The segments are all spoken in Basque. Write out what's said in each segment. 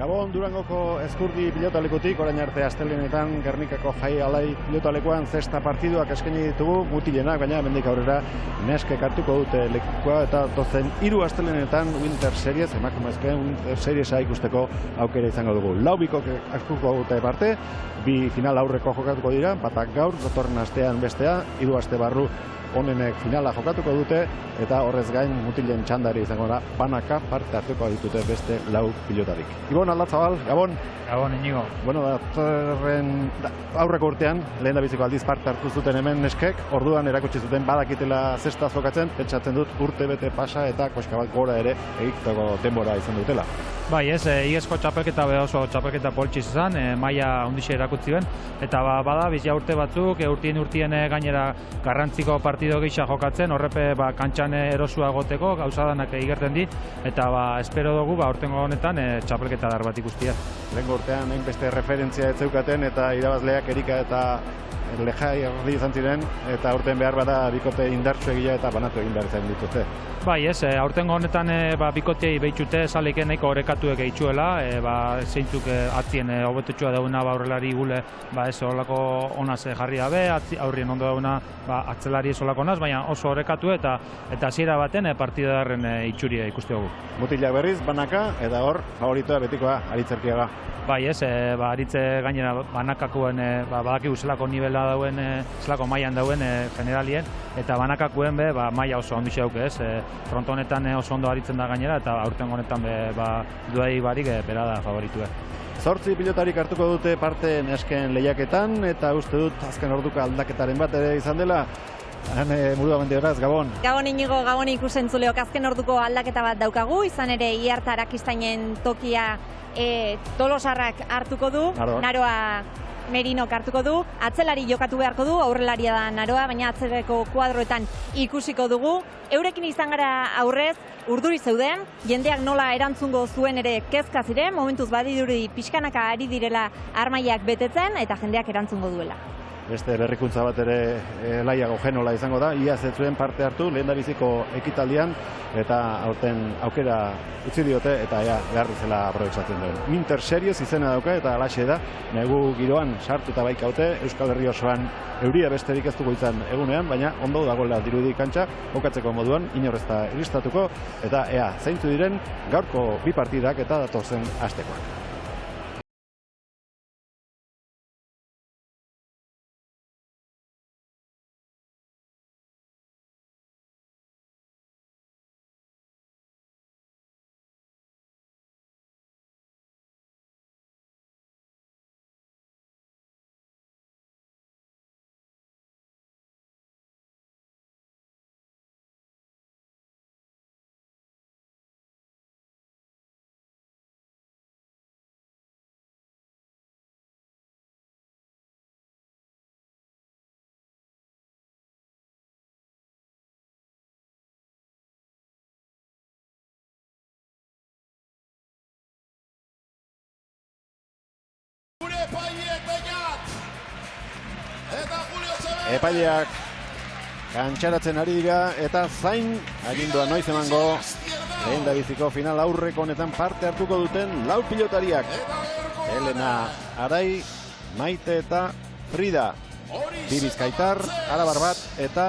Gabon Durangoko Ezkurdi pilotalekutik, orain arte astelehenetan Gernikako Jai Alai pilotalekuan zesta partiduak eskaini ditugu mutilenak, baina hemendik aurrera neskek hartuko dute lekukoa eta dozen 3 astelehenetan Winter Series, emakumezkoen Winter Seriesa ikusteko aukera izango dugu. 4 bikok hartuko dute parte, 2 final aurreko jokatuko dira, batak gaur, datorren astean bestea, 3 aste barru onenek finala jokatuko dute, eta horrez gain mutilen txandari izango da banaka parte hartuko ditute beste 4 pilotarik. Ibon Aldatzabal, Gabon. Gabon, Inigo. Bueno, aurreko urtean, lehen da biziko aldiz parte hartu zuten hemen neskek, orduan erakutsi zuten badakitela zesta jokatzen, pentsatzen dut urte bete pasa eta koska bat gora ere egiteko denbora izan dutela. Bai, ez, iazko txapelketa oso txapelketa poltsiz izan, maila handixe erakutzi ben, eta bada, bizia urte batzuk, urtien gainera garrantziko partido gisa jokatzen, horrepe kantxan erosua goteko, gauzadanak igerten di, eta espero dugu, urtengo honetan txapelketa dar bat ikustia. Lehenko urtean, beste referentzia ez zeukaten, eta irabazleak Erika eta Lejai erdi izan ziren, eta aurten behar bada bikote indartsu egia eta banatu egin behar izan dituzte. Bai, ez, aurtengo honetan bikotei behitxute salike nahiko orekatuek eitxuela, zeintzuk atzien hobetetxua dauna aurrelari gule ez horrelako onaz jarri dabe, aurrien ondo dauna atzelari ez horrelako onaz, baina oso orekatu eta hasiera baten partidarren itxuria ikuste dugu. Mutilak berriz, banaka, eta hor, favoritoa betikoa, Aritzerkiaga. Bai, ez, Aritze gainera banakakoen badakigu zelako nivela dauen, zelako mailan dauen generalien, eta banakakuen maila oso ondixe dauke, ez, fronto honetan oso ondo aritzen da gainera, eta aurten honetan duai barik bera da favoritue. 8 pilotarik hartuko dute parte nesken lehiaketan, eta uste dut azken orduko aldaketaren bat ere izan dela. Murua Mendeoraz, Gabon. Gabon Inigo, Gabon ikusentzuleok, azken orduko aldaketa bat daukagu, izan ere Iarta Arakistainen tokia Tolosarrak hartuko du, Naroa Merinok hartuko du, atzelari jokatu beharko du, aurrelaria da Naroa, baina atzeleko kuadroetan ikusiko dugu. Eurekin izan gara aurrez, urduri zeuden, jendeak nola erantzungo zuen ere kezka ziren, momentuz badirudi pixkanaka ari direla armaiak betetzen eta jendeak erantzungo duela. Beste berrikuntza bat ere laiago genola izango da, iaz ez zuen parte hartu lehendabiziko ekitaldian, eta aurten aukera utzi diote eta behar dizela aprobetxatzen duen. Winter Series izena dauka eta alaxe da, negu giroan sartuta baikaute, Euskal Herri osoan euria besterik ez dugu izan egunean, baina ondo dagoela dirudi kantxa, jokatzeko moduan, inorrezta iristatuko, eta zeintzu diren gaurko 2 partidak eta datozen astekoak. Epaileak kantxaratzen ari dira eta zain agindua noiz emango lehendabiziko final aurreko honetan parte hartuko duten 4 pilotariak. Elena Arai, Maite eta Frida. 2 bizkaitar, arabar bat eta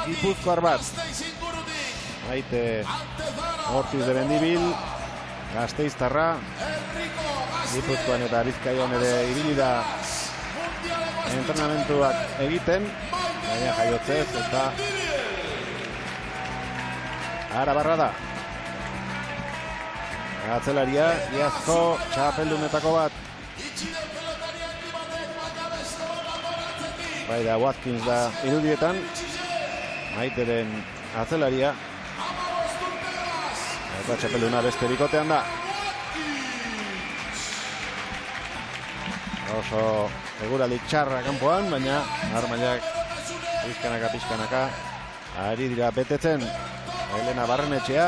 gipuzkoar bat. Maite Ortiz de Bendibil, Gasteiztarra, Gipuzkoan eta Bizkaian ere ibili da entrenamentuak egiten, baina jaiotzez eta arabarra da. Atzelaria, iazko txapeldunetako bat. Bai da, Watkins da irudietan, Maiteren atzelaria. Eta txapelduna beste bikotean da. Oso eguraldi txarra kanpoan, baina armailak pixkanaka ari dira betetzen. Elena Barrenetxea,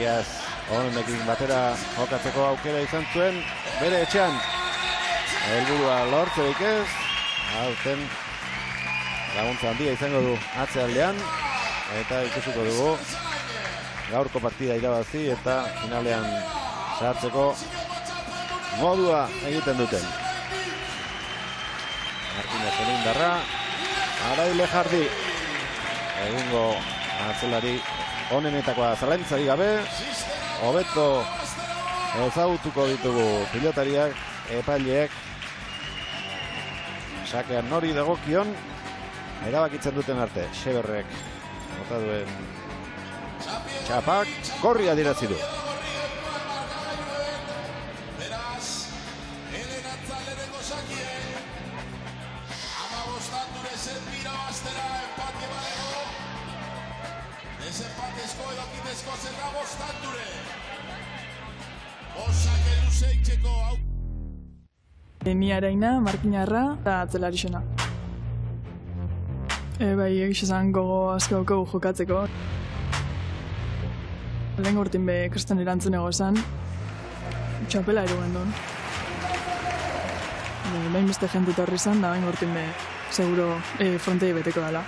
iaz honekin batera jokatzeko aukera izan zuen, bere etxean helburua lortzerik ez, aurten laguntza handia izango du atzealdean, eta ikusiko dugu gaurko partida irabazi eta finalean sartzeko modua egiten duten. Martínez indarra, Arai Lejardi, egungo atzelari onenetakoa zalantzari gabe, hobeto ezagutuko ditugu pilotariak, epaileek, sakean nori dagokion, erabakitzen duten arte, Xeberrek bota duen txapak, gorria adierazi du. Ni Araina, Markinarra eta atzelari xena. Bai, egiz esan gogo asko daukagu jokatzeko. Lehen urtin be kristan erantzunego esan, txapela erugen duen. Behin beste jente torri izan, da behin urtin be seguro frontei beteko dela.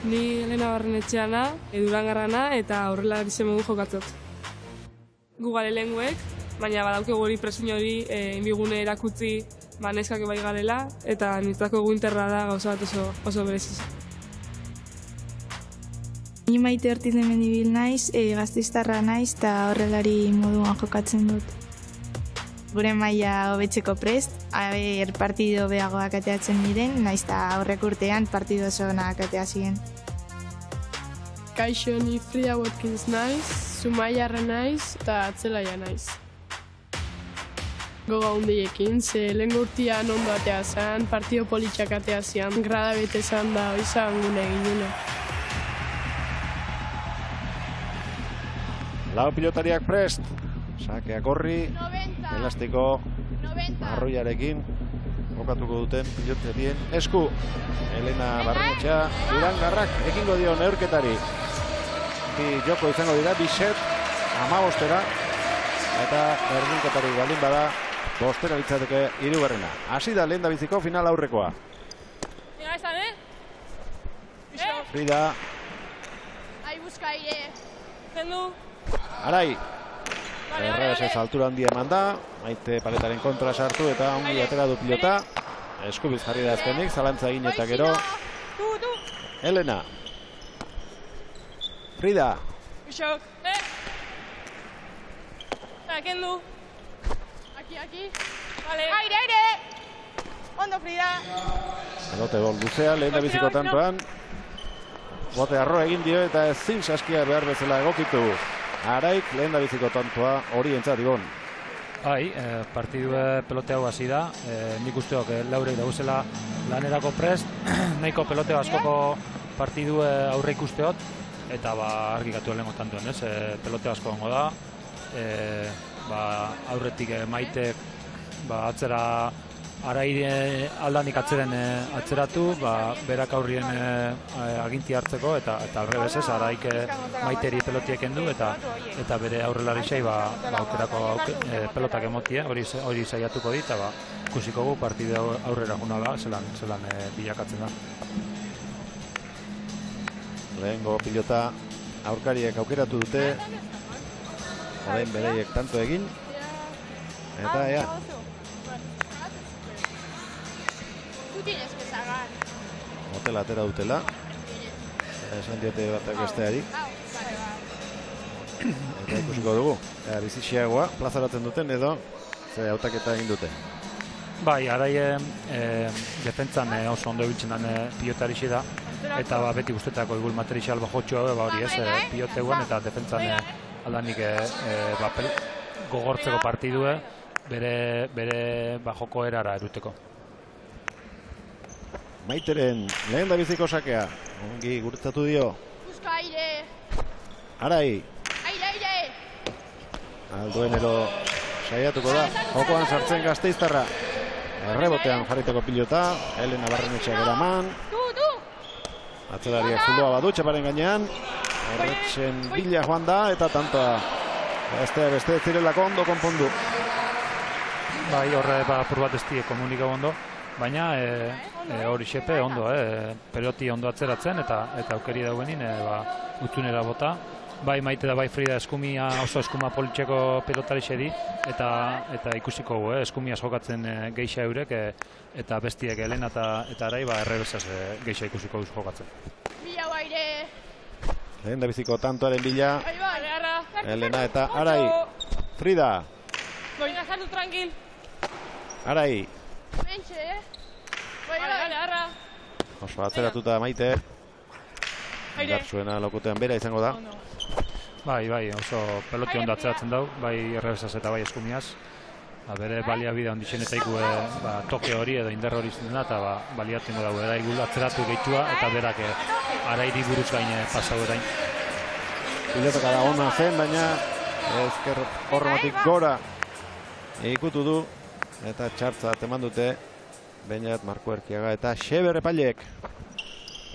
Ni Elena Barrenetxeana, Durangarrana eta horrela izan modu jokatzot. Gu gare lehenguek, baina badauke hori presiño hori inbigune erakutzi neskak bai garela, eta nintzako guinterra da gauza bat oso bereziz. Ni Maite Ortiz de Mendibil naiz, Gasteiztarra naiz eta horrelari moduan jokatzen dut. Gure maila hobetzeko prest, partido beagoak ateatzen diren, naiz eta aurrek urtean partido oso onak atea ziren. Kaixo, ni Frida Watkins naiz, Zumaiarra naiz eta atzelaia naiz. Goga hundiekin, ze lehen urtean ondo atea zen, partido politxak atea zian, grada bete zen da, izan gune egin. Lau pilotariak prest, sakeak horri, elastiko arroiarekin, jokatuko duten pilotarien esku. Elena Barrenetxea, Durangarrak ekingo dio neurketari. Bi joko izango dira, bi set, 15-era, eta erdinketari baldin bada, 5-era litzateke 3. Hasi da lehen da biziko final aurrekoa. Frida. Ai, buska aire. Zendu. Arai. Errebesez altura handia eman da. Maite paletaren kontra sartu eta ongi atera du pilota. Eskubiz jarri da azkenik, zalantza egin eta gero. Elena. Frida. Bixok. Kendu. Aquí. Vale. Aire! Ondo, Frida. Pelote gol luzea, lehen da biziko tantoan. Bote arro egin dio eta ezin saskia behar bezala egokitu. Araik lehen da biziko tantoa hori entzat igon. Bai, partidu pelote hau hasi da. Nik usteok laurek dauzela lanerako prest. Nahiko pelote askoko partidu aurre ikusteot. Eta argi gatu lehenko tantuen, ez? Pelote asko gongo da. Aurretik Maite atzera Araire aldanik atzeratu, berak aurrien aginti hartzeko eta alrebesez Araik Maiteri pelotiek endu eta bere aurrelari sei aukerako pelotak emotie, hori saiatuko dit, eta ikusiko gu partidu aurrera junala zelan bilakatzen da. Lehengo pilota aurkariek aukeratu dute, orain bereiek tanto egin, eta ea. Hotela atera dutela, esan diote batak besteari. Eta ikusiko dugu, bizixiagoa plazaratzen duten edo ze hautaketa egin duten. Bai, Araien defentzan oso ondo ibiltzen den pilotarixi da, eta beti guztetako igul material bajotxoa hori ez, piloteguan eta defentzan aldanik gogortzeko partidue bere joko erara eruteko. Maiteren lehen da biziko sakea, ongi guretzatu dio. Buska aire. Arai. Aire. Alduenero saiatuko da, jokoan sartzen Gasteiztarra. Errebotean jarriteko pilota, Elena Barrenetxeak eraman. Atzelariak zuloa badu txaparen gainean. Horretxen bila joan da eta tantoa beste zirelako ondo konpondu. Bai, horre apur bat ez die komunika ondo, baina hori xepe ondo, peloti ondo atzeratzen eta aukeri daugenin utzunera bota bai Maite da bai Frida eskumia oso eskuma politxeko pelotarixe di eta ikusiko gu, eskumia jokatzen geixa eurek eta bestiek Elena eta Arai errebesaz geixa ikusiko du jokatzen. Bila baire! Lehen da biziko tantoaren bila. Elena eta Arai. Frida. Goina sartu tranquil. Arai. Mentxe, Vale, arra. Oso atzeratuta Maite. Gartzuena lokutean bera izango da. Bai, oso peloti ondo atzeratzen dau, bai errebesaz eta bai eskumiaz. Bere baliabide handixen eta iku toke hori edo indar hori zen dena, eta baliatengo dago era igul atzeratu gehitua eta berak Arairi buruz gaine pasau erain. Pilotaka da ona zen, baina ezker horrematik gora ikutu du eta txartza teman dute Beñat, Marko Erkiaga eta Xeber epailek.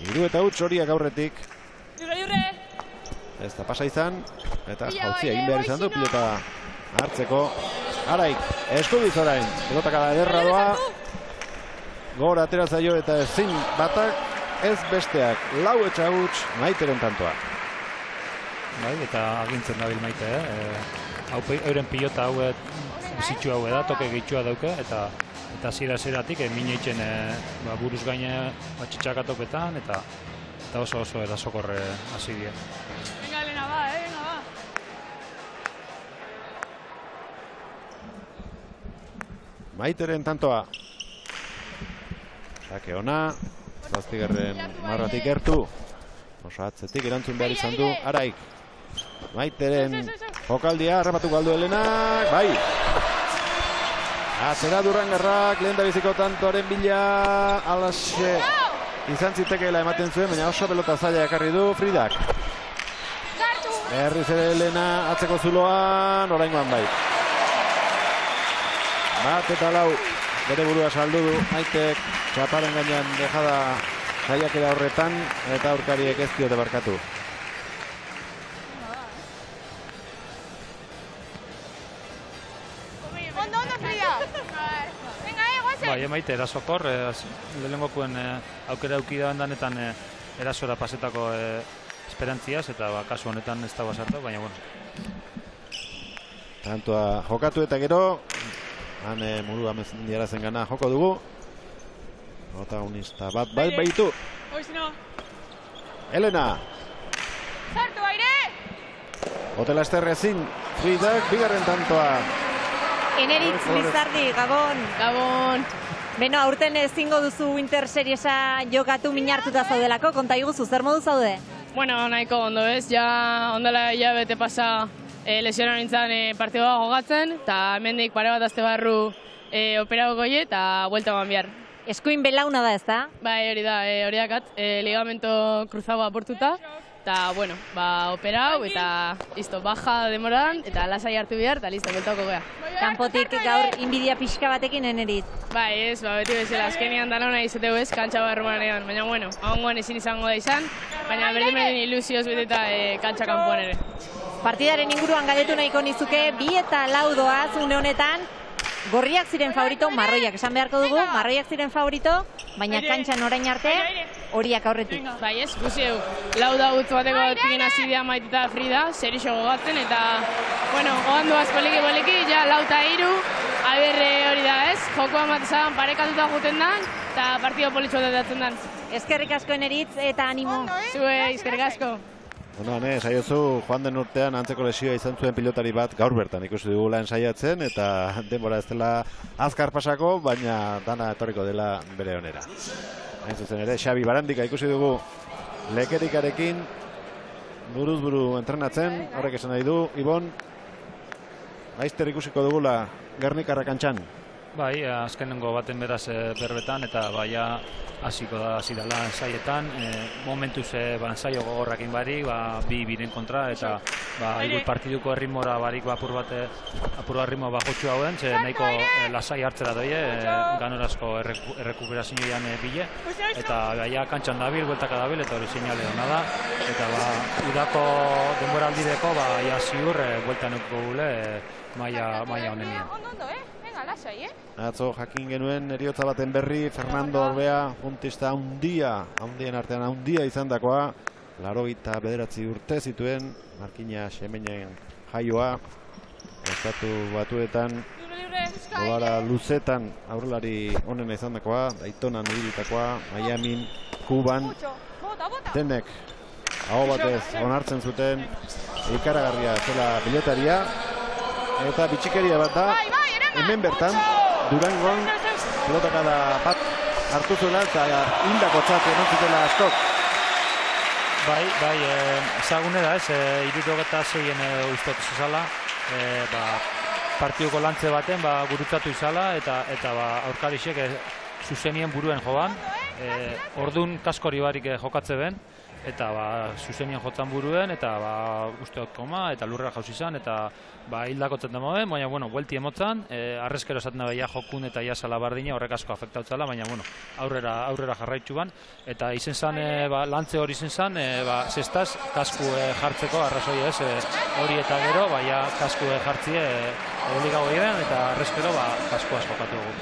3 eta huts horiak aurretik. Ez da pasa izan eta jauzia egin behar izan du pilota hartzeko. Araik, eskubiz orain, pelotaka da ederra doa. Gora atera zaio eta ezin batak ez besteak. 4 eta huts Maiteren tantoa. Bai, eta agintzen dabil Maite, euren pilota hau bizitxu hau da, toke gehitxua dauke, eta zira-ziratik mineitzen buruz gaine txitsakatopetan, eta oso erasokorre hasi die. Venga, Elena, va, venga, va. Maiteren tantoa. Sake ona, 7. marratik gertu. Oso atzetik erantzun behar izan du Araik. Maiteren jokaldia harrapatu galdu Elenak, bai. Atzera Durangarrak, lehen da biziko tantoaren bila, alaxe izan zitekeela ematen zuen, baina oso pelota zaila ekarri du Fridak. Berriz ere Elena atzeko zuloan, oraingoan bai. Bat eta 4 bere burua saldu du Maitek, txaparen gainean dejada saiakera horretan, eta aurkariek ez diote barkatu. Bai, Maite erasokor, lehenengokuen aukera eukida bendanetan erasora pasetako esperantziaz, eta kasu honetan ez dago sartu, baina bueno. Tantoa jokatu eta gero, han murua mendiarazen gana joko dugu. Protagonista bat baitu. Elena. Sartu aire! Hotela esterrezin, Fridak, bigarren tantoa. Eneritz Lizardi, Gabon. Gabon. Beno, aurten ezingo duzu Winter Seriesa jokatu minartuta zaudelako, konta iguzu, zer modu zaude? Bueno, nahiko ondo ez, ja ondela hilabete pasa lesionan nintzen partidua jogatzen, eta hemendik pare bat azte barru operago goie eta buelta eman behar. Eskuin belauna da ez da? Bai, hori da, hori dakat, ligamento kruzau aportuta, eta, bueno, operau, eta, listo, baja demoran, eta lasai hartu behar, eta listo, bueltako gea. Kanpotik gaur inbidia pixka batekin Eneritz. Bai, ez, beti bezala, azkenian danona izateu ez, kantxa barruan egon, baina, bueno, ahongoan ezin izango da izan, baina berdin ilusioz beteta kantxa kanpoan ere. Partidaren inguruan galdetu nahiko nizuke, 2 eta 4 doaz une honetan, gorriak ziren favorito, marroiak esan beharko dugu, marroiak ziren favorito, baina kantxan orain arte, horiak aurretik. Bai ez, guzieu, 4 da utz bateko tigen hasi dira Maite eta Frida, zerixo gogatzen, eta, bueno, oandoaz poliki, ja 4 eta 3, aber hori da ez, jokoan bat esan parekatuta juten dan, eta partido politxo datatzen dan. Eskerrik asko Eneritz eta animo. Zue, eskerrik asko. Bueno, saiozu, joan den urtean antzeko lesioa izan zuen pilotari bat gaur bertan ikusi dugula ensaiatzen, eta denbora ez dela azkar pasako, baina dana etorriko dela bere onera. Hain zuzen ere, Xabi Barandika ikusi dugu lekerikarekin buruz buru entrenatzen, horrek esan nahi du, Ibon, Aister ikusiko dugula Gernikarra kantxan. Bai, azkenengo baten beraz berbetan, eta baia hasiko da hasi dela ensaietan, momentuz ensaio gogorrakin barik, bi biren kontra, eta igul partiduko erritmora barik apur bat ritmo bajotxu hauen, nahiko lasai hartzera doie, ganorazko errekuperazioan bile, eta baia kantxan dabil, bueltaka dabil, eta hori seinale hona da, eta udako denbora aldireko, ia ziur, bueltan euko gule, maia honenien. Atzo jakin genuen eriotza baten berri, Fernando Orbea, puntista handien artean handia izan dakoa, 89 urte zituen, Markina Xemenen jaioa, Estatu Batuetan, Olara luzetan aurrelari onena izandakoa, Daytonan ibilitakoa, Miamin, Kuban, denek aho batez onartzen zuten ikaragarria zela pilotaria, eta bitxikeria bat da, hemen bertan, Durangon, pilotakada bat hartu zuela eta hildakotzat eman zutela askok. Bai, ezagune da ez, 76 uiztot zezala, partiduko lantze baten gurutzatu izala eta aurkarixek zuzenien buruen joan. Ordun kaskori barik jokatze ben, eta zuzenien jotzan buruen, eta usteot koma, eta lurrera jauz izan, eta hildakotzen da moden, baina, buelti emotzan, arrezkero esaten da ja jokun eta ja salabardina horrek asko afektautzala, baina, aurrera jarraitzu ban, eta izen zan, lantze hori izen zan, zestaz, kasku jartzeko arrazoi ez, hori eta gero, ja kasku jartzie obligago egin, eta arrezkero kaskuaz jokatu dugu.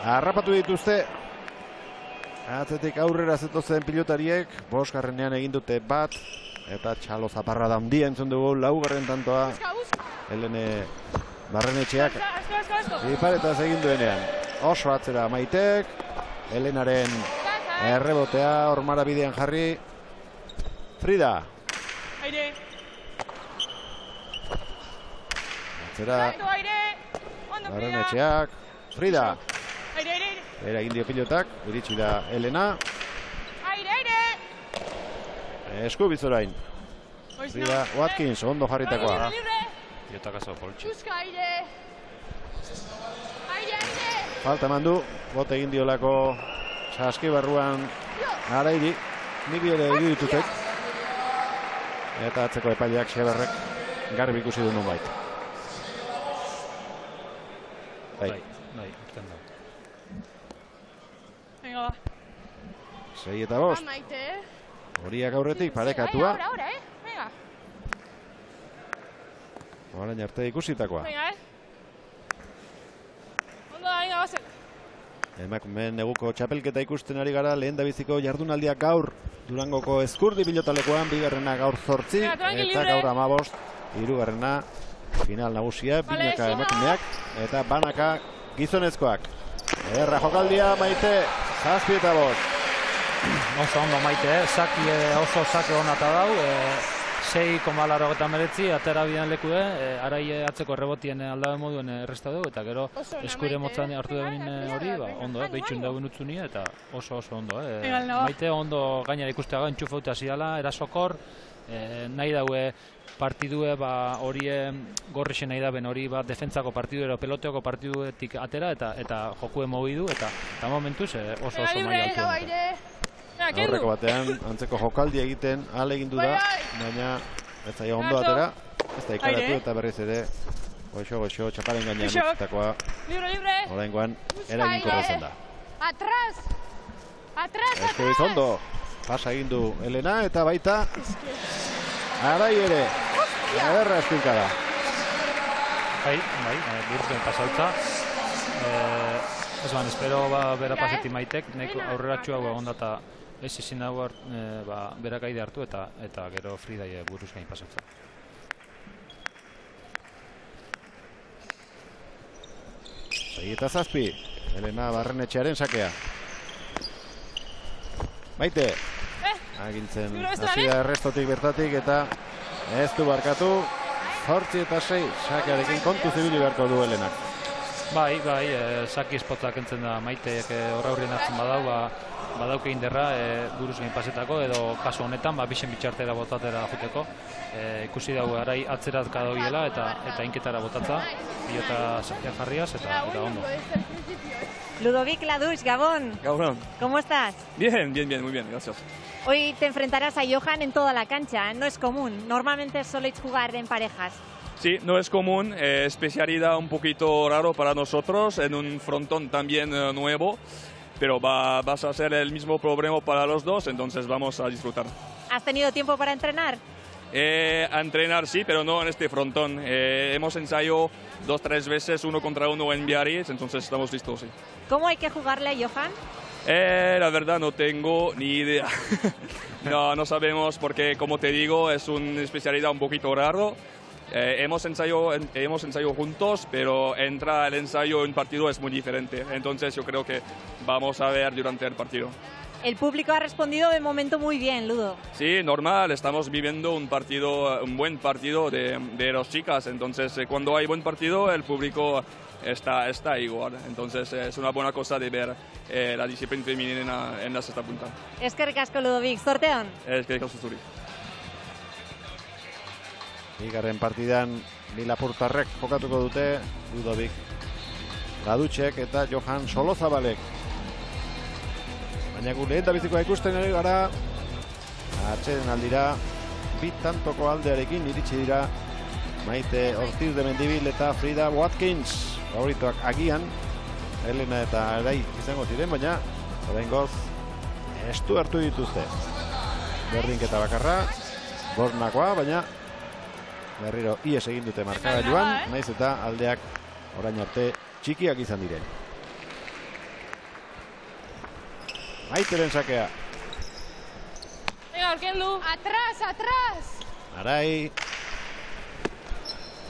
Harrapatu dituzte, atzetik aurrera zetozen pilotariek, 5. egin dute bat, eta txalo zaparra da handia entzun dugu, 4. tantoa, Helene Barrenetxeak, iparetaz egin duenean. Oso atzera Maitek, Helenaren errebotea, Ormara bidean jarri, Frida. Atzera, Barrenetxeak, Frida. Era egin dio pilotak, iritsi da Helena. Esku bizorain. Frida Watkins, ondo jarritakoa. Pilotak azo poltsi. Falta mandu, bote egin diolako saski barruan Arairi. Nik ere iruditutek. Eta atzeko epaileak Xeberrek garbi ikusi du nonbait. Bai, urten da. 6 eta 5. Horiak aurretik parekatua. Orain arte ikusitakoa. Emakumeen neguko txapelketa ikusten ari gara, lehendabiziko jardunaldiak gaur Durangoko Ezkurdi pilotalekuan, 2. gaur 8, eta gaur 15, 3. final nagusia, binaka emakumeak, eta banaka gizonezkoak. Erra jokaldia Maite, 7 eta 5. Oso ondo Maite, oso sake hona eta dau, 6,89 atera bidean leku arai atzeko errebotien aldabe moduen erresta dugu, eta gero eskure motzan hartu da benin hori, ondo, behitxun dauen utzunia, eta oso ondo. Maite ondo gainera ikusteago entxufauta zidala, erasokor, nahi daue partidue hori gorrixen nahi daben hori defentzako partidu peloteoko partiduetik atera eta jokue mogidu eta momentuz oso maila altu. Aurreko batean antzeko jokaldi egiten ahalegindu da, baina ez zaila ondo atera, ez da ikaratu eta berriz ere goxo, txaparen gainean utzitakoa oraingoan eraginkorra izan da. Eskubiz ondo, pasa egin du Helena eta baita Arai ere, aderra eskinka da. Bai, burtuen pasautza. Ez espero bera paseti Maitek, neko aurreratxua ondata ez izin dago berak aide hartu eta gero Fridai buruz gain pasautza. Sei eta 7, Helena Barrenetxearen sakea. Maite, agintzen hasia errestotik bertatik eta ez du barkatu, 8 eta 6, sakearekin kontu zibili beharko du Helenak. Bai, saki espotzak entzen da Maiteek horra hurrien hartzen badauke inderra buruz gain pasetako edo kasu honetan bixen bitxartera botatera juteko. Ikusi dugu arai atzerazka dobiela eta inketara botatza, pilota jarriaz eta ondo. Ludovic Ladux, Gabón. Gabón. ¿Cómo estás? Bien, muy bien, gracias. Hoy te enfrentarás a Johan en toda la cancha, no es común. Normalmente soléis jugar en parejas. Sí, no es común, especialidad un poquito raro para nosotros, en un frontón también nuevo, pero vas a ser el mismo problema para los dos, entonces vamos a disfrutar. ¿Has tenido tiempo para entrenar? A entrenar sí, pero no en este frontón. Hemos ensayado 2 o 3 veces 1 contra 1 en Biarritz, entonces estamos listos, sí. ¿Cómo hay que jugarle a Johan? La verdad no tengo ni idea. No sabemos porque, como te digo, es una especialidad un poquito raro. Hemos ensayado juntos, pero entra el ensayo en partido es muy diferente. Entonces yo creo que vamos a ver durante el partido. El público ha respondido de momento muy bien, Ludo. Sí, normal, estamos viviendo un buen partido de las chicas. Entonces cuando hay buen partido el público está igual. Entonces es una buena cosa de ver la disciplina femenina en la sexta punta. Eskerrik asko, Ludovic, zorteon. Eskerrik asko zuri. Bigarren partidan Lapurtarrek jokatuko dute, Ludovic Gadutxek eta Johan Solozabalek. Baina gu lehen da bizikoa ikusten ere gara, atxeden aldira, bitantoko aldearekin iritsi dira Maite Ortiz de Mendibil eta Frida Watkins. Favoritoak agian, Elena eta Arai izango ziren, baina oraingoz estu hartu dituzte. Berdinketa bakarra, bornakoa, baina berriro ies egin dute markagailuan, naiz eta aldeak orain arte txikiak izan diren. Maiteren sakea. Venga, orkendu. Atrás. Arai.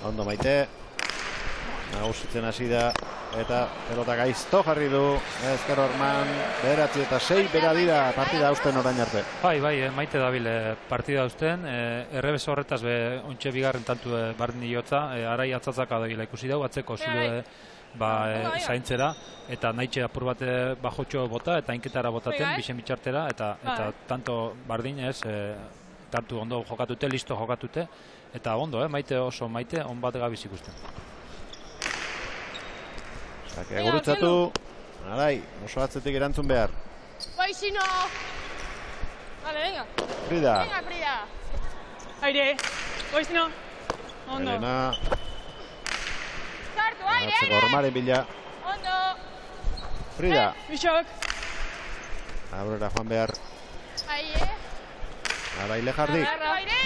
Ondo Maite. Nagusitzen hasi da eta pelota gaizto jarri du Ezker Orman. 9-6 bera dira partida hausten orain arte. Bai, Maite dabil partida hausten. Errebes horretaz ontxe bigarren tantu bardin diotza. Arai atzatzaka dabila ikusi dugu, atzeko zilue zaintzera, eta nahitxe apur bat bajotxo bota eta inketara botaten, bixen bitxartera, eta tanto bardin ez, tanto ondo jokatute, listo jokatute, eta ondo, Maite oso Maite, on bat gabiz ikusten. Sakea gurutzatu, Arai, oso atzetik erantzun behar. Bai, sino. Vale, venga. Frida. Venga, Frida. Aire, bai, sino. Ondo. Elena. Sartu, aire. Atzeko Ormaren bila. Ondo. Frida. Bixok. Aurrera joan behar. Aire. Arai Lejardik. Aire.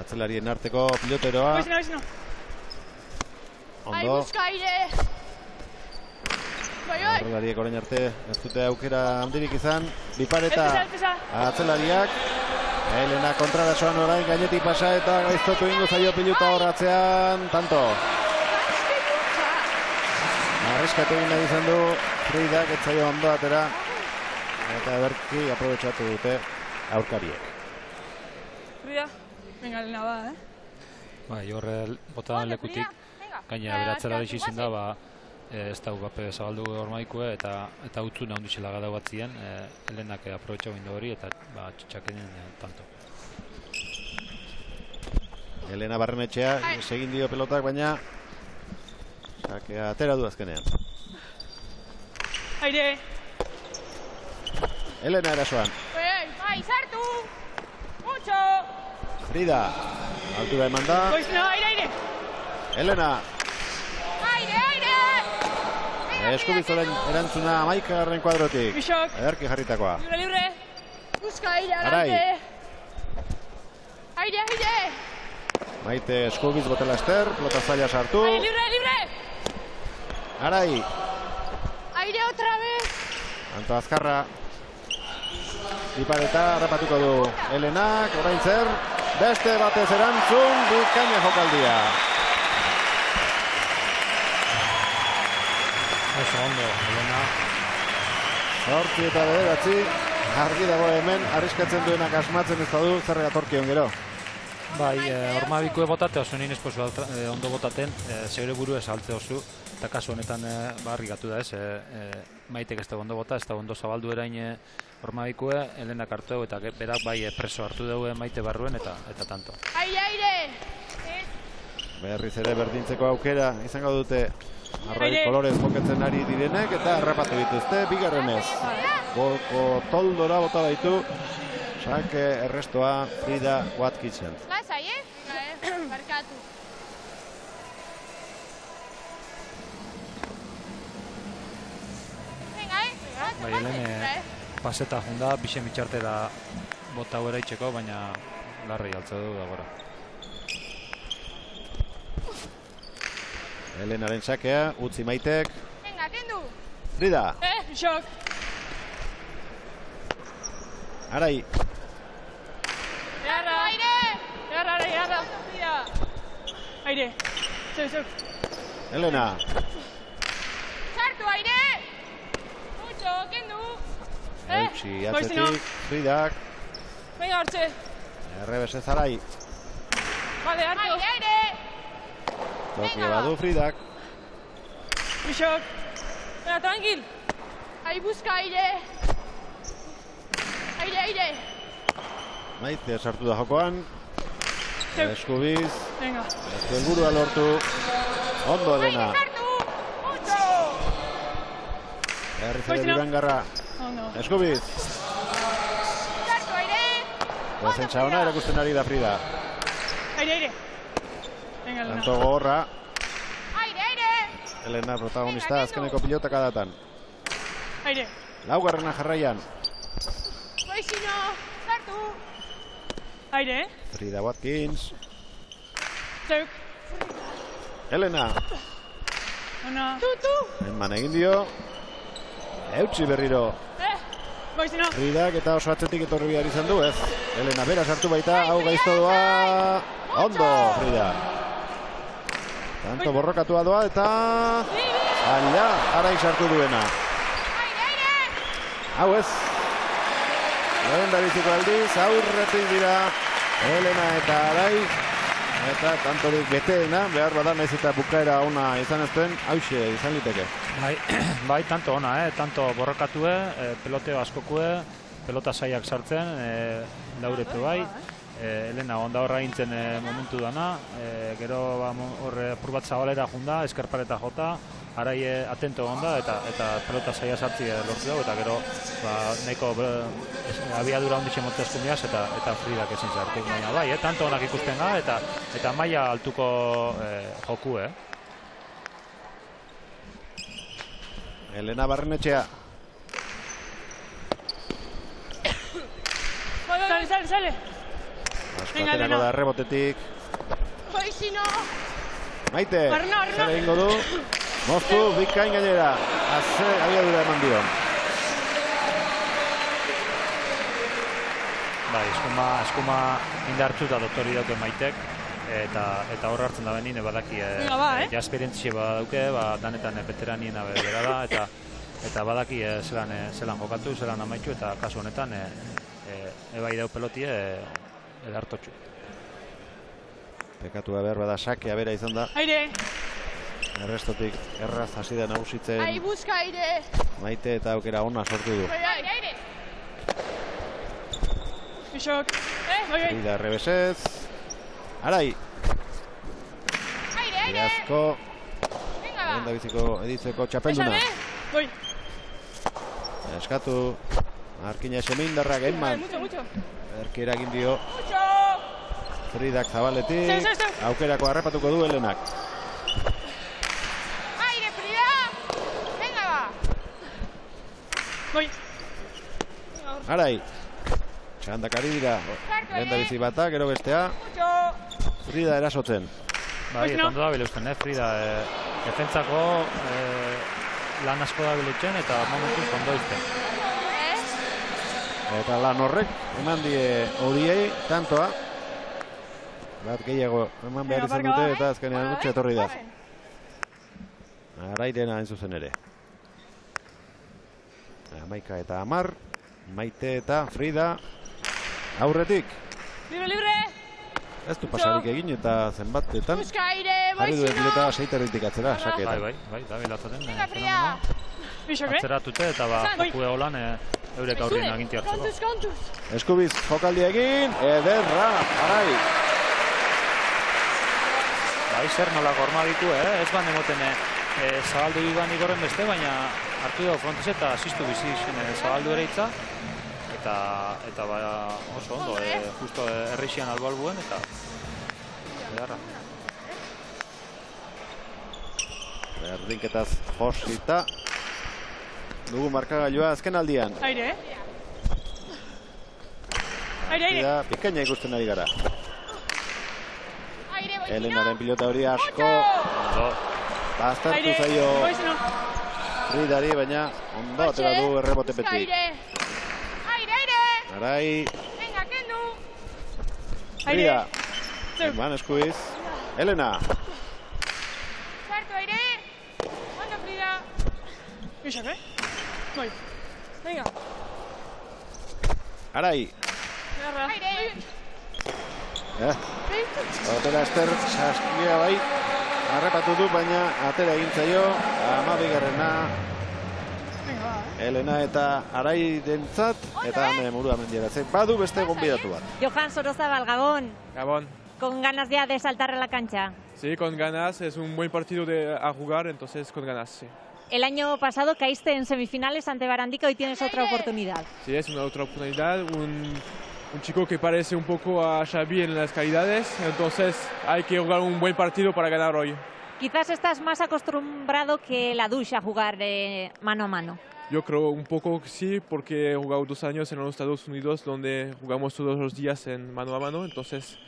Atzelarien arteko piloteroa. Bai, sino. Ai, Ondo. busca aire. Bai. Aurrelariek orain arte ez dute aukera handirik izan. Bipareta atzelariak. Elena kontrarasoan orain gainetik pasa eta gaiztotu ingo zaio piluta horratzean. Tanto. Arriskatu egin nahi izan du Fridak, ez zaio ondo atera. Eta berki aprobetxatu dute aurkariek. Frida, venga, Elena ba, Bai, horre botan lekutik. Gaina beratzera dixi zen da, ez da ugape zabaldu ormaikue eta utzuna ondixela gada batzien, Elenak aprobetxau indu hori eta txakenen tanto. Elena Barrenetxea segin dio pelotak, baina sakea atera du azkenean. Aire. Elena erasoan. Bai, sartu. Mucho. Frida, altura eman da. Bai, sino, aire. Elena. Aire. Eskubizoren erantzuna Amaikagarren kuadrotik. Bixok. Ederki jarritakoa. Libre. Busca aire. Arai. Aire. Maite eskubiz botela ester, pelota zaila sartu. Libre. Arai. Aire otra vez. Anto Azkarra. Ipareta harrapatuko du Elenak, orain zer. Beste batez erantzun, bikaina jokaldia. Oso ondo, Elena. 8 eta 9, argi dago hemen, arriskatzen duenak asmatzen ez du, zer gatorkion gero. Bai, ormabikue botate oso nien esposu ondo botaten, segure buru ez altze oso, eta kasu honetan barri gatu da ez, Maitek ez da ondo bota, ez da ondo zabaldu erain ormabikue, Elenak hartu dugu, eta berak bai preso hartu dugu Maite barruen, eta tanto. Aire. Berriz ere berdintzeko aukera izango dute arrai kolorez jokatzen ari direnek eta harrapatu dituzte bigarrenez. Golko toldora bota baitu, sake errestoa Frida Watkitsen. Lasai, barkatu. Bai, Elene paseta junda, bixen bitxartera bota huera itxeko, baina larri altze du da gora. Elenaren sakea, utzi Maitek. Venga, kendu. Frida. Xok. Arai. Garra, aire! Garra. Aire. Zeu. Elena. Sartu, aire! Mucho, kendu. Eutsi atzetik, Fridak. Venga, hortxe. Errebesez Arai. Vale, hartu. Aire! Tokia badu Fridak. Xok. Venga, tranquil. Ahí busca aire! Aire! Maite sartu da jokoan. Eskubiz. Venga. Ezko helburua lortu. Ondo Elena. Mucho! Berriz ere Durangarra. Eskubiz. Sartu, aire! Defentsa ona erakusten ari da Frida. Aire. Venga, Elena. Tanto gogorra. Aire! Elena protagonista azkeneko pilotak adatan. Aire. Laugarrena jarraian. Goizino! Sartu! Aire. Frida Watkins. Zeuk. Elena. Ona. Tutu! Eman egin dio. Eutsi berriro. Goizino. Fridak eta oso atzetik etorri behar izan du, ez? Elena bera sartu baita, hau gaizto doa. Ondo, Frida. Tanto borrokatua doa eta... Aila, Arai sartu duena. Hau ez. Lehen da biziko aldiz, aurretik dira Elena eta Arai. Eta tantorik beteena, behar bada naiz eta bukaera ona izan ezten, hauxe izan liteke. Bai, tanto ona, tanto borrokatue, peloteo askokue, pelota saiak sartzen, lauretu bai. Elena onda horra gintzen momentu dana, gero horre apur bat zabalera junda, eskerpareta jota, Arai atento onda eta pelota saia sartzi lortu dugu, eta gero nahiko abiadura onditxe motzezku miaz eta Fridak ezin zartik. Baina bai, tanto onak ikusten ga eta maila altuko joku, Elena Barrenetxea. Sale. Askaterako da rebotetik. Goizino! Maite, zer egingo du? Moztu, bikain gainera. Aze, abiadura eman dio. Bai, eskuma indartzu eta doktori dauke Maitek. Eta horra hartzen da benin, badaki ja esperientzie badauke, danetan veteraniena bera da, eta badaki zelan jokatu, zelan amaitu, eta kasu honetan ebai dau pelotie edartotxu. Pekatua behar bada sakea bera izan da. Aire! Errestotik erraz hasi da nagusitzen. Ahí busca aire! Maite eta aukera ona sortu du. Aire! Xok. Frida errebesez. Arai! Aire! Iazko. Lenda biziko editzeko txapelduna. Goi! Eskatu. Markina Semindarra Gainman. Erkera egin dio. Fridak zabaletik. Aukerako harrapatuko du Elenak. Aire, Frida! Venga, va! Goi! Arai! Txandakari dira. Lenda bizi bata, gero bestea. Frida erasotzen. Bai, eta ondo da bileusten, Frida. Defentzako lan asko da bilutzen eta momentuz ondo izten. Eta lan horrek eman die horiei tantoa. Bat gehiago eman behar izan dute eta azkenean utxe etorri da. Arairena hain zuzen ere. Amaika eta Amar. Maite eta Frida. Aurretik. Libre! Ez du pasarik egin eta zenbatetan. Jarri duen pilota seiterritik atzera, saketa. Bai, da bilatzaten. Atzeratute eta joku egolan eurek aurrien aginti hartzeko. Eskubiz jokaldi egin, ederra, Arai. Bai, zer nola gorma ditu, ez ban emoten zabaldu duan igorren beste, baina hartu dugu frontiz eta asistu bizi zabaldu ere itza. Eta oso ondo, justo erreixian albalbuen eta edarra. Berdinketaz josita. Dugu markagailua azken aldian. Aire! Aire! Pikaina ikusten ari gara. Elenaren pilota hori asko. Bastartu zaio. Fridari, baina ondo atera du errebotepetik. Arai. Venga, kendu. Frida. Eman eskuiz. Elena. Sartu aire. Ondo, Frida. Pixak, Bai. Venga. Arai. Aire. Otera Ester, saskia bai. Arrepatu du, baina atera egin zaio. 12garrena. Elena eta Arai dentzat, eta hemen murua mendieratzen. Badu beste gonbidatu bat. Johan Sorozabal, Gabón. Gabón. ¿Con ganas ya de saltar a la cancha? Sí, con ganas. Es un buen partido a jugar, entonces con ganas, sí. El año pasado caíste en semifinales ante Barandica, hoy tienes otra oportunidad. Sí, es una otra oportunidad. Un chico que parece un poco a Xavi en las calidades, entonces hay que jugar un buen partido para ganar hoy. Quizás estás más acostumbrado que la Dush a jugar mano a mano. Yo creo un poco que sí, porque he jugado 2 años en los Estados Unidos, donde jugamos todos los días en mano a mano, entonces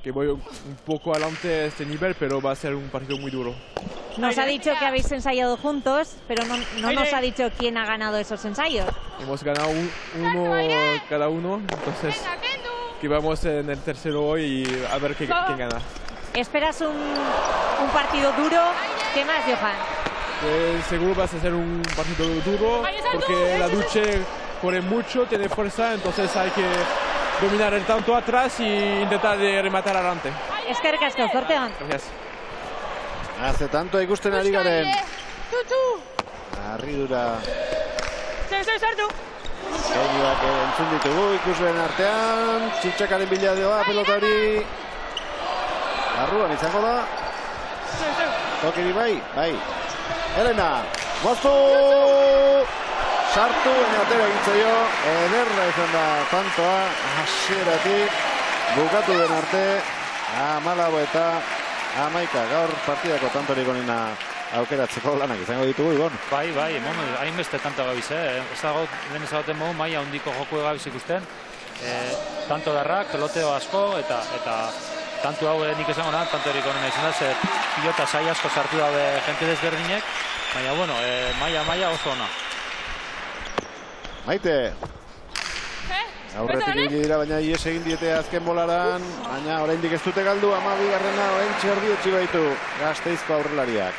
que voy un poco adelante a este nivel, pero va a ser un partido muy duro. Nos ha dicho que habéis ensayado juntos, pero no nos ha dicho quién ha ganado esos ensayos. Hemos ganado uno cada uno, entonces que vamos en el tercero hoy y a ver quién gana. ¿Esperas un partido duro? ¿Qué más, Johan? Seguro va a ser un partido duro, porque la Duche corre mucho, tiene fuerza, entonces hay que dominar el tanto atrás y intentar de rematar adelante. Eskerrik asko, zortean. Gracias. Hace tanto ikusten ari garen. Harridura. Sartu. Genioak entzun ditugu ikusleen artean. Txutxakaren bila doa pelotari. Barruan izango da. Tokiri bai. Elena, moztu! Sartu, baina atera egin zaio. Ederra izan da tantoa. Hasieratik bukatu den arte. 14 eta 11. Gaur partidako tantorik onena aukeratzeko lanak izango ditugu, Ibon. Bai, hainbeste tanto gabiz, Ez dago, lehen ezagoten modu, maila handiko joku gabiz ikusten. Tanto darrak, peloteo asko, eta tanto hau nik esango da, tanto erik onena izan da, ze pilota sai asko sartu dabe jente desberdinek, baina, bueno, maila oso ona. Maite. Aurretik ibili dira, baina ies egin diete azken bolaran, baina oraindik ez dute galdu, 12garrena orain txerdietxi baitu Gasteizko aurrelariak.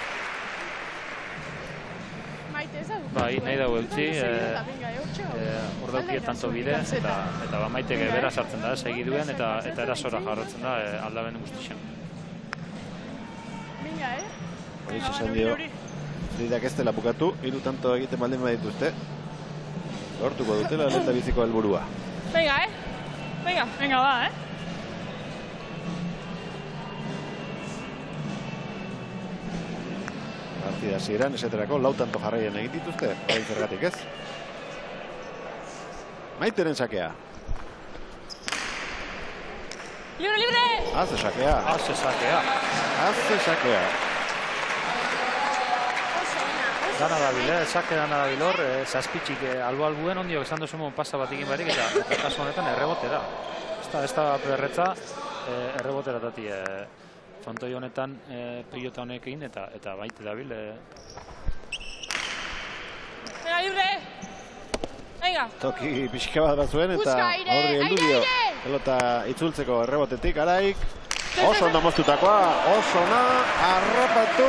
Bai, nahi dago eutzi, hor daukie tanto bide, eta Maiteke bera sartzen da, segiduen, eta erasora jarratzen da aldaben guztixen. Hori esan dio, Fridak ez dela bukatu, 3 tanto egiten baldin badituzte, lortuko dutela lehen biziko helburua. Venga, va, Partida hasieran esaterako 4 tanto jarraian egin dituzte, orain zergatik ez. Maiteren sakea. Libre! Haze sakea. Dana dabil, sake dana dabil hor, zazpitxik albo-albuen ondiok esan duzumon pasa bat egin barik, eta kasu honetan errebotera. Ez da berretza, errebotera dati frontoi honetan pilota honekin, eta baite dabil. Venga, libre! Venga! Toki pixka bat zuen, eta horri heldu dio. Pelota itzultzeko errebotetik, Araik. Oso ondo moztutakoa, oso ona, harrapatu,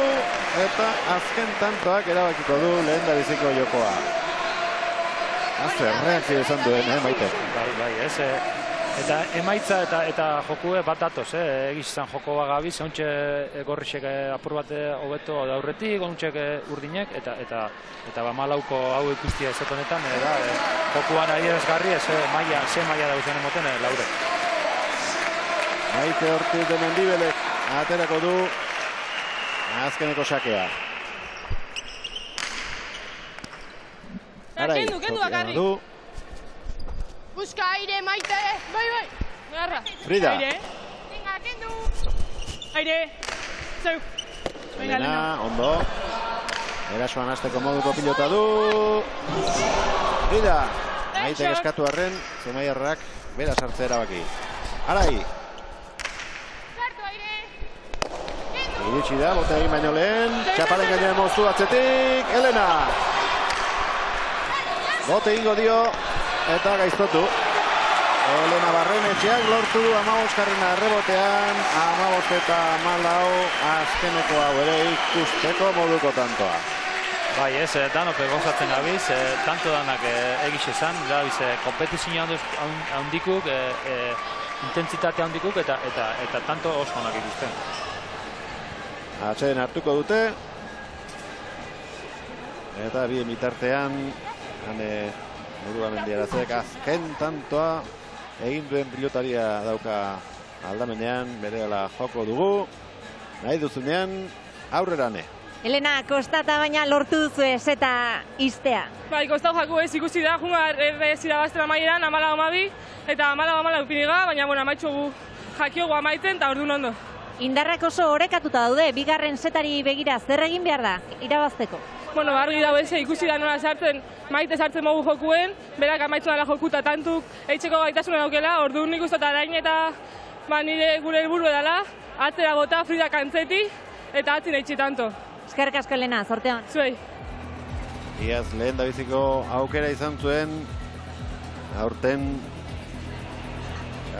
eta azken tantoak erabakiko du lehen da biziko jokoa. Azte, reakzio izan duen, Maite. Bai, ez. Eta emaitza eta jokue bat datoz, egiz izan joko bagabiz, ontxe gorrixek apur bat hobeto aurretik, ontxek urdinek, eta malauko hau ikustia ez honetan, jokuan adierazgarri, ze maila dauzen emoten laure. Maite Ortiz de Mendibelek aterako du azkeneko sakea. Kendu bakarrik. Buska aire, Maite. Bai. Garra. Frida. Venga, kendu. Aire. Zeu. Elena, ondo. Erasoan hasteko moduko pilota du. Frida. Maite eskatu arren, Zumaiarrak bera sartzea erabaki. Arai. Iritsi da, bota egin baino lehen. Txapalen gainean moztu atzetik. Elena. Bote ingo dio eta gaiztotu. Elena Barrenetxeak lortu du 15. errebotean, 15 eta 14 azkeneko hau ere ikusteko moduko tantoa. Bai, ez, danok gozatzen gabiz, tanto danak egiz esan, gabiz, kompetizio handikuk, intentsitate handikuk eta tanto oso honak ikusten. Atxeden hartuko dute. Eta bien bitartean, Murua Mendiarazek azken tantoa egin duen pilotaria dauka aldamenean, berehala joko dugu. Nahi duzunean, aurrerane. Elena, kostata baina lortu duzu ez eta iztea. Bai, kostau jaku ez ikusi da, jungar zira baztera maieran, 14-12, eta 14-14 upiniga, baina amaitxugu jakiogu amaiten, eta orduan ondo. Indarrak oso orekatuta daude, bigarren setari begira zer egin behar da, irabazteko? Bueno, argi dago ez, ikusi da nola sartzen, maite sartzen mogu jokuen, berak amaitzen dela jokuta tantuk, eitzeko gaitasuna daukela, orduan nik uste arain eta nire gure helburu edala, atzera bota, Frida kantzeti, eta atzin eitzi tanto. Eskerrik asko Elena, zorte hon. Zuei. Iaz lehen da biziko aukera izan zuen, aurten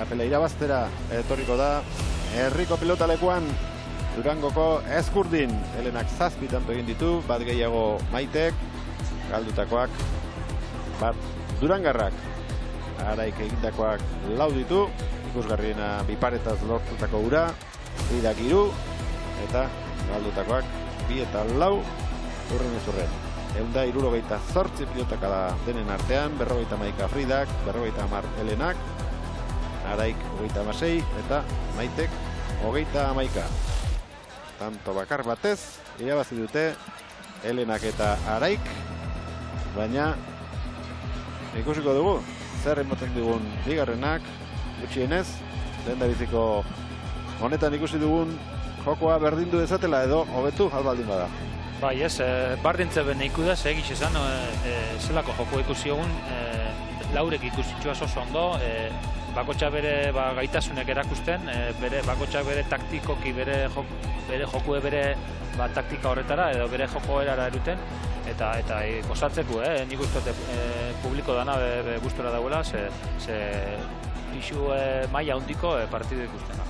apela irabaztera etorriko da, herriko pilotalekuan Durangoko Ezkurdin. Elenak 7 tanto egin ditu, bat gehiago Maitek, galdutakoak, bat Durangarrak, Araik egindakoak 4 ditu, ikusgarriena biparetaz lortutako ura, Frida 3, eta galdutakoak 2 eta 4, urren ez urren. 168 pilotaka da denen artean, 51 Fridak, 50 Elenak, Araik 36 eta Maitek 31. Tanto bakar batez, irabazi dute Elenak eta Araik, baina ikusiko dugu, zer ematen dugun bigarrenak, gutxienez, lehen da biziko honetan ikusi dugun jokoa berdindu dezatela edo hobetu albaldin bada. Bai, ez, bardintze bene ikudaz, egiz esan, zelako joko ikusi egun, laurek ikusitxua oso ondo, bakotxa bere gaitasunek erakusten, bakotxa bere taktikoki, bere jokue bere taktika horretara, edo bere joko erara eruten, eta gozatzeko, nik uste publiko dana gustora dauela, ze pixu maila handiko partidu ikustena.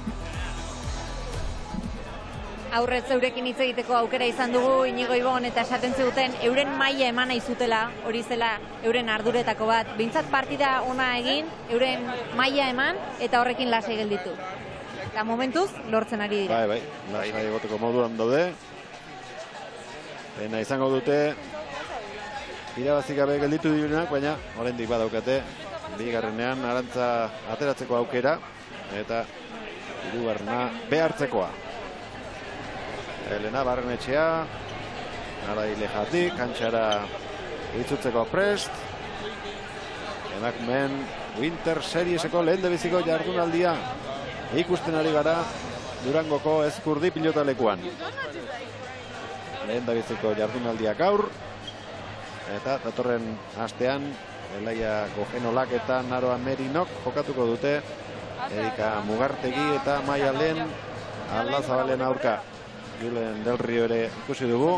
Aurrez eurekin hitz egiteko aukera izan dugu, Inigo Ibon, eta esaten ziguten euren maila eman nahi zutela, hori zela euren arduretako bat. Behintzat partida ona egin, euren maila eman, eta horrekin lasai gelditu. Eta momentuz, lortzen ari dira. Bai, lasai egoteko moduan daude. Pena izango dute, irabazik gabe gelditu direnak, baina oraindik badaukate, bigarrenean arantza ateratzeko aukera, eta hirugarrena behartzekoa. Elena Barrenetxea, Arai Lejatik, kantxara itzutzeko prest. Emakumeen Winter Serieseko lehen debiziko jardunaldia ikusten ari gara Durangoko Ezkurdi pilotalekuan. Lehen debiziko jardunaldia gaur, eta datorren astean Elaia Gojenolak eta Naroa Merinok jokatuko dute Erika Mugartegi eta Maia Lehen Aldazabalen aurka. Julen Del Rio ere ikusi dugu,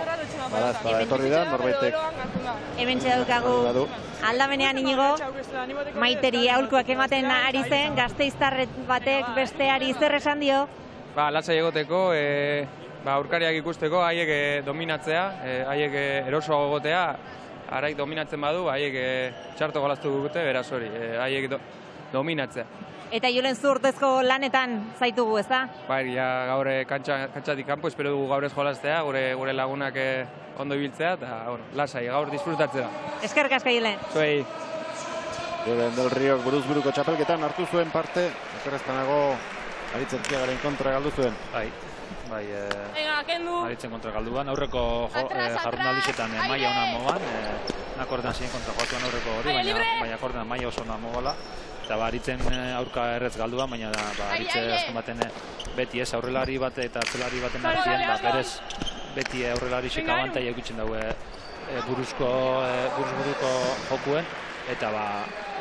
badazpada etorri da, norbaitek. Hemen txedukagu aldamenean Inigo, Maiteri aholkuak ematen ari zen, Gasteiztar batek besteari zer esan dio? Latzai egoteko, aurkariak ikusteko, haiek dominatzea, haiek erosoago egotea, Araik dominatzen badu, haiek txarto golaztu dute, beraz hori, haiek dominatzea. Eta Julen zu urtezko lanetan zaitugu, ez da? Bai, gaur kantxatik kanpo, espero dugu gaur ez jolaztea, gure lagunak ondo ibiltzea, eta lasai, gaur disfrutatzea. Eskerrik asko, Julen. Zuei. Julen Del Rio buruz buruko txapelketan hartu zuen parte, ekerreztanago Aritzen Ziagaren kontra galdu zuen. Bai, Aritzen kontra galduan, aurreko jardunaldizetan maila ona mogan, akordean ziren kontra joatuan aurreko hori, baina akordean maila oso ona mogala. Eta Aritzen aurka errez galduan, baina Aritzen azken baten beti ez aurrelari bat eta atzelari baten artean, berez beti aurrelari sekabantai egutzen daue buruzburuko jokuen, eta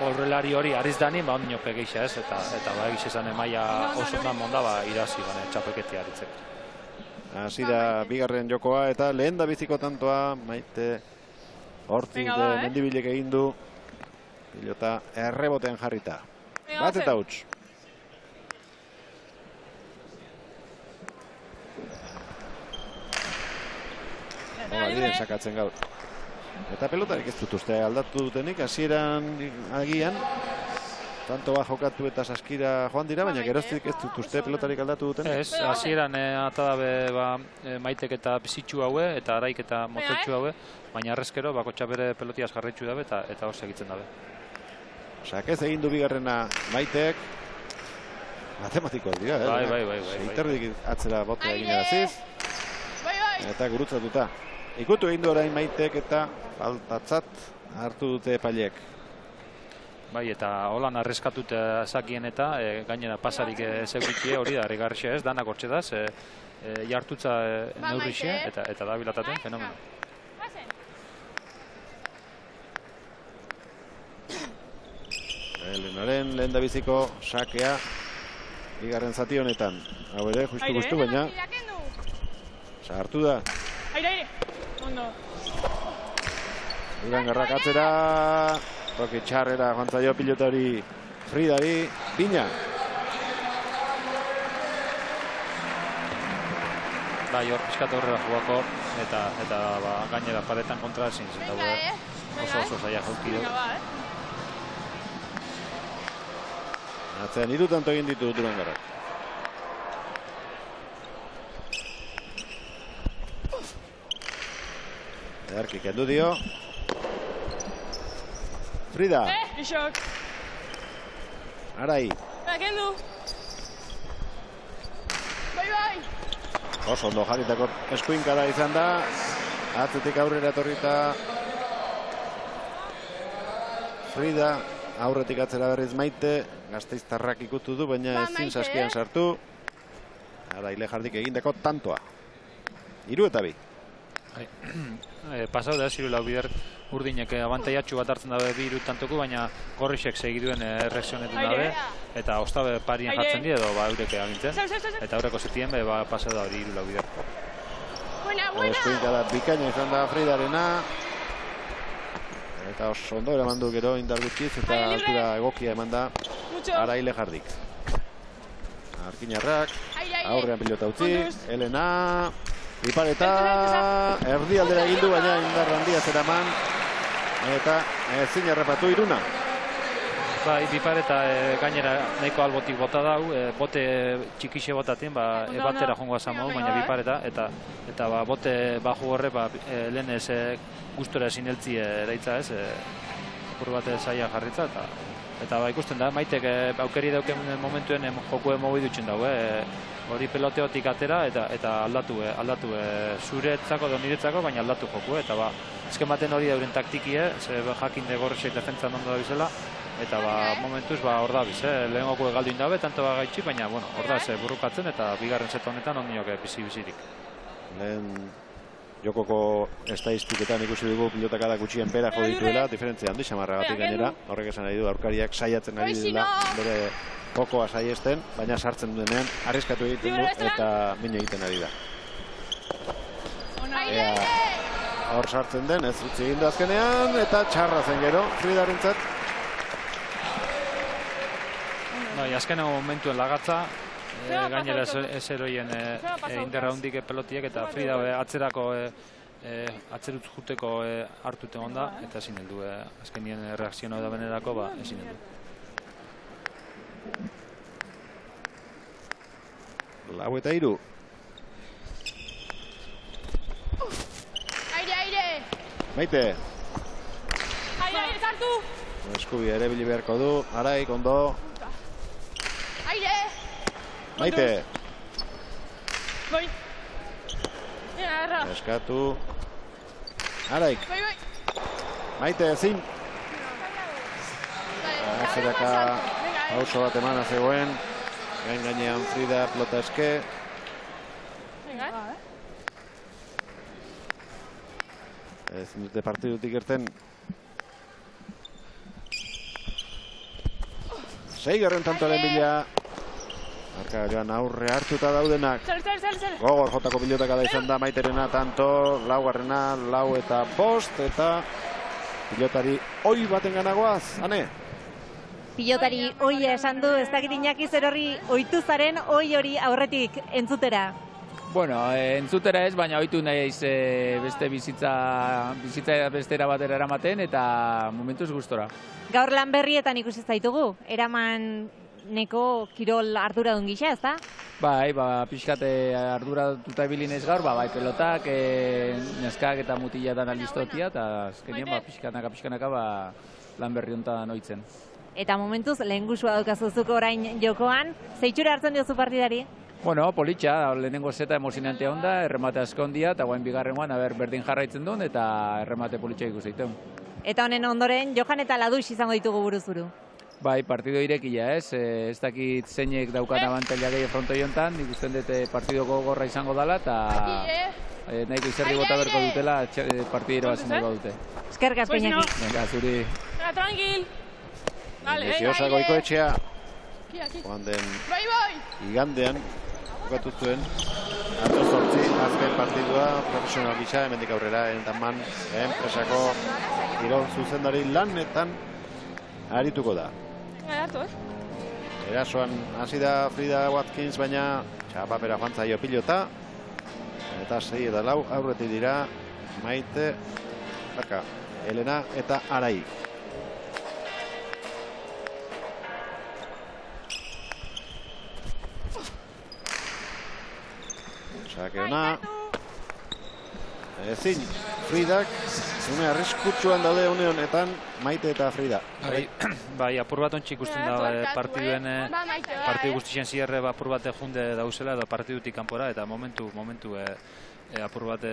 aurrelari hori ariz danin, ondinope geixa ez, eta egiz esan maila oso da monda irazi txapelketi Aritzek. Hasi da bigarren jokoa, eta lehen da biziko tantoa Maite Hortzi Mendibilek egin du. Pilota errebotean jarrita. Bat eta huts. Diren sakatzen gaur. Eta pelotarik ez dut uste aldatu dutenik, hasieran agian tantoa jokatu eta saskira joan dira, baina geroztik ez dut uste pelotarik aldatu duten. Ez, hasieran atadabe Maitek eta bizitxu haue, eta Araik eta mototxu haue, baina arrezkero bakotxa bere pelotiaz jarretxu dabe eta hor segitzen dabe. Sakez egin du bigarrena Maitek. Matematikoak dira, Bai. Seiterdik atzera botea egin eraziz. Eta gurutzatuta. Ikutu egin du orain Maitek eta faltatzat hartu dute epaileek. Bai, eta holan arreskatut zakien eta gainera pasarik zeukitie hori da, harrigarria ez, danak hortxe daz, jartutza neurrixe eta da bilataten, fenomeno. Elenaren lehen da biziko sakea bigarren zati honetan. Hau ere, justu baina sartu da. Aire, ondo. Iban Garrak atzera, toki txarrera joan zaio pilota hori Fridari, Bina. Bai, hor pixkat horrela jugako eta gainera paretan kontra ezin zen oso zaila jaukidu. Atzean 3 tanto egin ditu Duran Garrak. Edarki kendu dio. Frida. Isok. Arai. Kendu. Bai. Oso ondo jarritako eskuinkada izan da. Atzetik aurrera etorrita. Frida. Aurretik atzera berriz Maite. Gasteiztarrak ikutu du, baina ezin saskian sartu. Arai Lejardik egindako tantoa. 3 eta 2. Pasau da, Zirulau bider urdinek abantaiatxu bat hartzen dabe 2 tantoko, baina Gorrisek segiduen erreakzionetan dabe, eta ostabe parian jartzen dira edo eurek agintzen, eta aurreko zetien pasau da hori Zirulau bider. Eskuinkada bikaina izan da Fridarena, eta oso ondo eraman du gero indar gutxiz, eta altura egokia eman da Arai Lejardik. Arkinarrak, aurrean pilota utzi, Elena... Bipareta erdi aldera egin du, baina indar handia zeraman eta ezin errepatu Iruna. Bai, Bipareta gainera nahiko albotik bota dau, bote txikixe botatzen, batera jongoa zamo, baina Bipareta, eta bote baju horre, lehen ez gustora ezin heltzi eraitza ez, apur bat zaila jarritza, eta ikusten da, Maitek aukeri dauken momentuen jokue mogi dutzen dau, hori peloteotik atera eta aldatu zuretzako edo niretzako, baina aldatu joku, eta azken baten hori dauren taktikie, jakin de Gorrisek defentzan ondo da bizela, eta momentuz hor da biz, lehengoko egalduin dabe, tanto gaitxi, baina hor da burrukatzen eta bigarren zeta honetan ondinok bizi-bizirik. Lehen jokoko estadistiketan ikusi dugu pilotakada gutxien bera jo dituela, diferentzia handi samarragatik gainera, horrek esan nahi du aurkariak saiatzen ari dela bere jokoa saiesten, baina sartzen denean arriskatu egiten du eta min egiten ari da. Hor sartzen den, ez utzi egin du azkenean, eta txarra zen gero, Fridarentzat. Azkeneko momentuen lagatza, gainera ez eroien inderra hundik pelotiek, eta Frida atzerako atzerutz juteko hartuten onda, eta ezin heldu, azkenien reakzioa da benerako, ezin heldu. 4 eta 3. Aire! Maite! Aire, sartu! Eskubia ere bili beharko du, Araik ondo. Aire! Maite! Bai! Eskatu. Araik! Maite, ezin! Zeraka hauso bat emana zegoen, gainean Frida pelota eske. Ezin dute partidutik irten. 6. tantoaren bila. Markagailuan aurre hartuta daudenak. Gogor jotako pilotakada izan da Maiterena tanto, 4. 4 eta 5, eta pilotari oi baten ganagoaz, ane? Pilotari oi esan du, ez dakit Iñaki zer horri ohitu zaren oi hori aurretik entzutera. Bueno, entzutera ez, baina ohitu naiz beste bizitza bestera batera eramaten eta momentuz gustora. Gaur lan berrietan ikusi zaitugu, eramaneko kirol arduradun gisa, ezta? Bai, pixkate arduratuta ibili naiz gaur, bai, pelotak, neskak eta mutilatan alistotia, eta azkenean pixkanaka lan berri honetan ohitzen. Eta momentuz, lehen gusua daukazuzuko orain jokoan, zeitxura hartzen diozu partidari? Bueno, politxa, lehenengo zeta emozionantea onda, erremate asko ondia, eta guain bigarrengoan, berdin jarraitzen duen, eta erremate politxa ikuseiten. Eta honen ondoren, Johan eta Ladux izango ditugu buruzuru. Bai, partido irekia, ez dakit zeinek daukan abantaila gehi frontoi honetan, ikusten dute partidoko gorra izango dela, eta nahiko izerri bota berko dutela, partidero bazen dugu dute. Eskerrik asko, Iñaki. Venga, zuri. Tranquil. Desiosa Goikoetxea, joan den igandean, bukatu zuen, atzo 8 azken partidua, profesional gisa, hemendik aurrera, entaman, enpresako kirol zuzendari lanetan arituko da. Erasoan hasi da Frida Watkins, baina txapapera joan zaio pilota, eta 6 eta 4 aurretik dira Maite, Elena eta Arai. Sake ona. Ezin, Fridak, une arriskutsuan daude une honetan, Maite eta Frida. Bai, apur bat ontsi ikusten da partiduen, partidu guztien zierre apur bat junde dauzela edo partidutik kanpora, eta momentu apur bat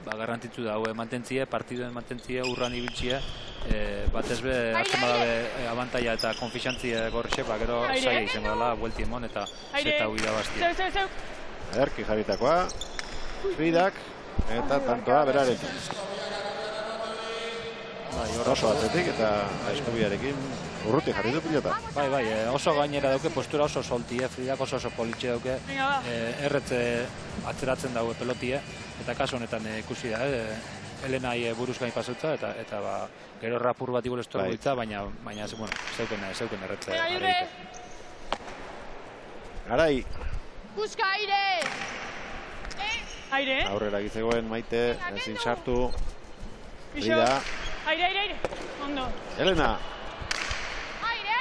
garrantzitsu da, mantentzie, partiduen mantentzie, urran ibiltzie, batez be, hartzen badabe abantaia eta konfixantzie gorrixe, gero zaila izango dela, buelti emon eta zeta hui da bastia. Erki jarritakoa, Fridak, eta tantoa berarekin. Oso atletik eta eskubiarekin urruti jarri du pilota. Bai, oso gainera dauke, postura oso soltie, Fridak oso politxe dauke, erretze atzeratzen daue pelotie, eta kasu honetan ikusi da, Elenai buruz gain pasutza, eta gero rapur bat igulestu egitza, baina zeuken erretze. Arai. Buska aire! Aire? Aurrera gizegoen Maite, ezin sartu. Frida. Aire! Ondo. Elena. Aire!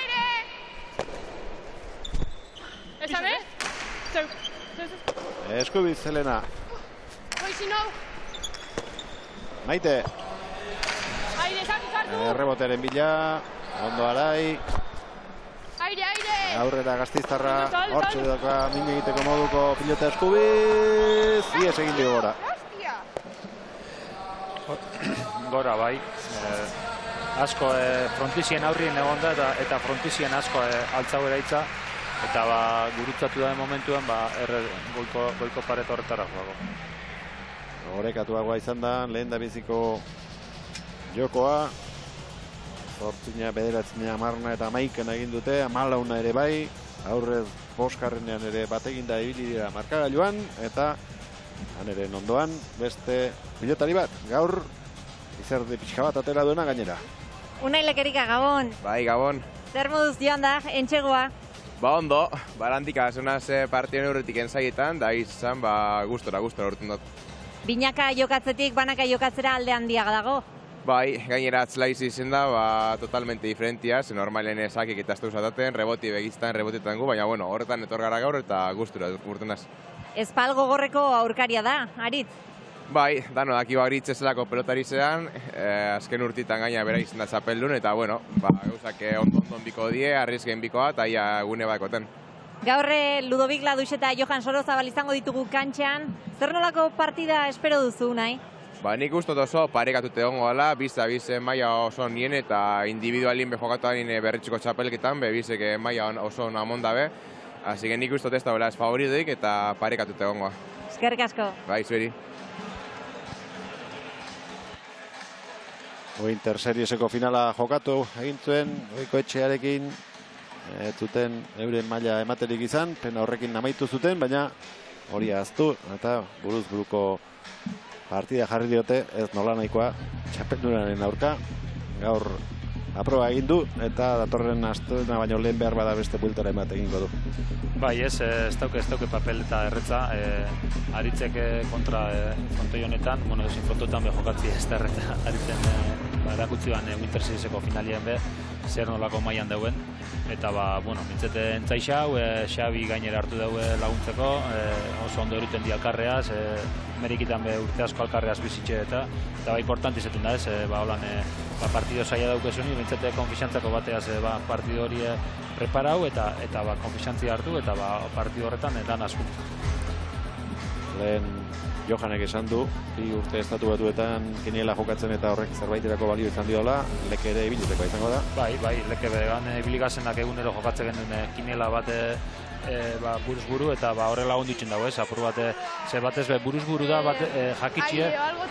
Esame? Zeu. Eskubiz, Elena. Goizino. Maite. Aire, sartu! Erreboteren bila. Ondo Arai. Aire! Aurrera Gaztiztarra, hortxe doka min egiteko moduko pilota eskubiz, ies egin dugu gora. Gora, bai. Asko frontizien aurrien egon da eta frontizien asko altzau eraitza, eta gurutzatu da momentuen goiko paret horretara joago. Horekatuagoa izan da, lehen da biziko jokoa. Zortzina, bederatzina, amarna eta amaiken egin dute, amalauna ere bai, aurrez boskarrenean ere batekin da ibili dira markagailuan, eta han ere ondoan beste pilotari bat, gaur izerdi pixka bat atera duena gainera. Unai Lekerika, Gabon. Bai, Gabon. Zer moduz joan da, entxegoa? Ondo, barantika, zonaz partien eurretik enzaietan, da izan, gustora urten dut. Binaka jokatzetik, banaka jokatzera alde handiaga dago? Bai, gainera atzlaiz izen da, totalmente diferentia, ze normalen ezakik eta azte usataten, reboti begiztan, rebotietan gu, baina horretan etor gara gaur eta gustura urtenaz. Espalgo gorreko aurkaria da, Aritz? Bai, dano, daki Aritz zelako pelotari zean, azken urtitan gaina bera izan da txapeldun, eta gauzak ondon biko die, arrizgen bikoa, eta ia gune bakoten. Gaurre Ludovic Ladux eta Johan Sorozabal izango ditugu kantxean, zer nolako partida espero duzu, nahi? Nik ustot oso parekatute hongo gala, bize maia oso nien eta individualin behokatuan berritxiko txapelketan, bizek maia oso namon dabe. Asi que nik ustot ez da ez favoritoik eta parekatute hongoa. Eskerrik asko. Bai, zueri. Interserieseko finala jokatu egin zuen, Goikoetxearekin, ez zuten euren maila ematerik izan, pena horrekin amaitu zuten, baina hori ahaztu eta buruz buruko partida jarri diote, ez nola nahikoa txapeldunaren aurka, gaur aproba egin du, eta datorren astena baino lehen behar bada beste bueltara emat egingo du. Bai, ez dauke papel eta erretza, aritzek kontra frontoi honetan, desinfrontotan jokatzi ez da erretza aritzen erakutzi Winter Serieseko finalien zer nolako mailan dauen, eta mintzete entzaixau, Xabi gainera hartu daue laguntzeko, oso ondo eruten di alkarreaz, merikitan urte asko alkarreaz bizitxe eta importanti izaten da ez, partido saia daukezuni, mintzete konfixantzako bateaz partido hori preparau eta konfixantzia hartu eta partido horretan lan asko. Lehen Johanek esan du, 2 urte estatu batuetan kiniela jokatzen eta horrek zerbaiterako balio izan diola, Leke ere ibiltzeko izango da? Bai, Leke began ibiligazenak egunero jokatzen genuen kiniela bat buruz buru eta horrela onditzen dago ez, apur bat, batez buruz buru da bat jakitxie,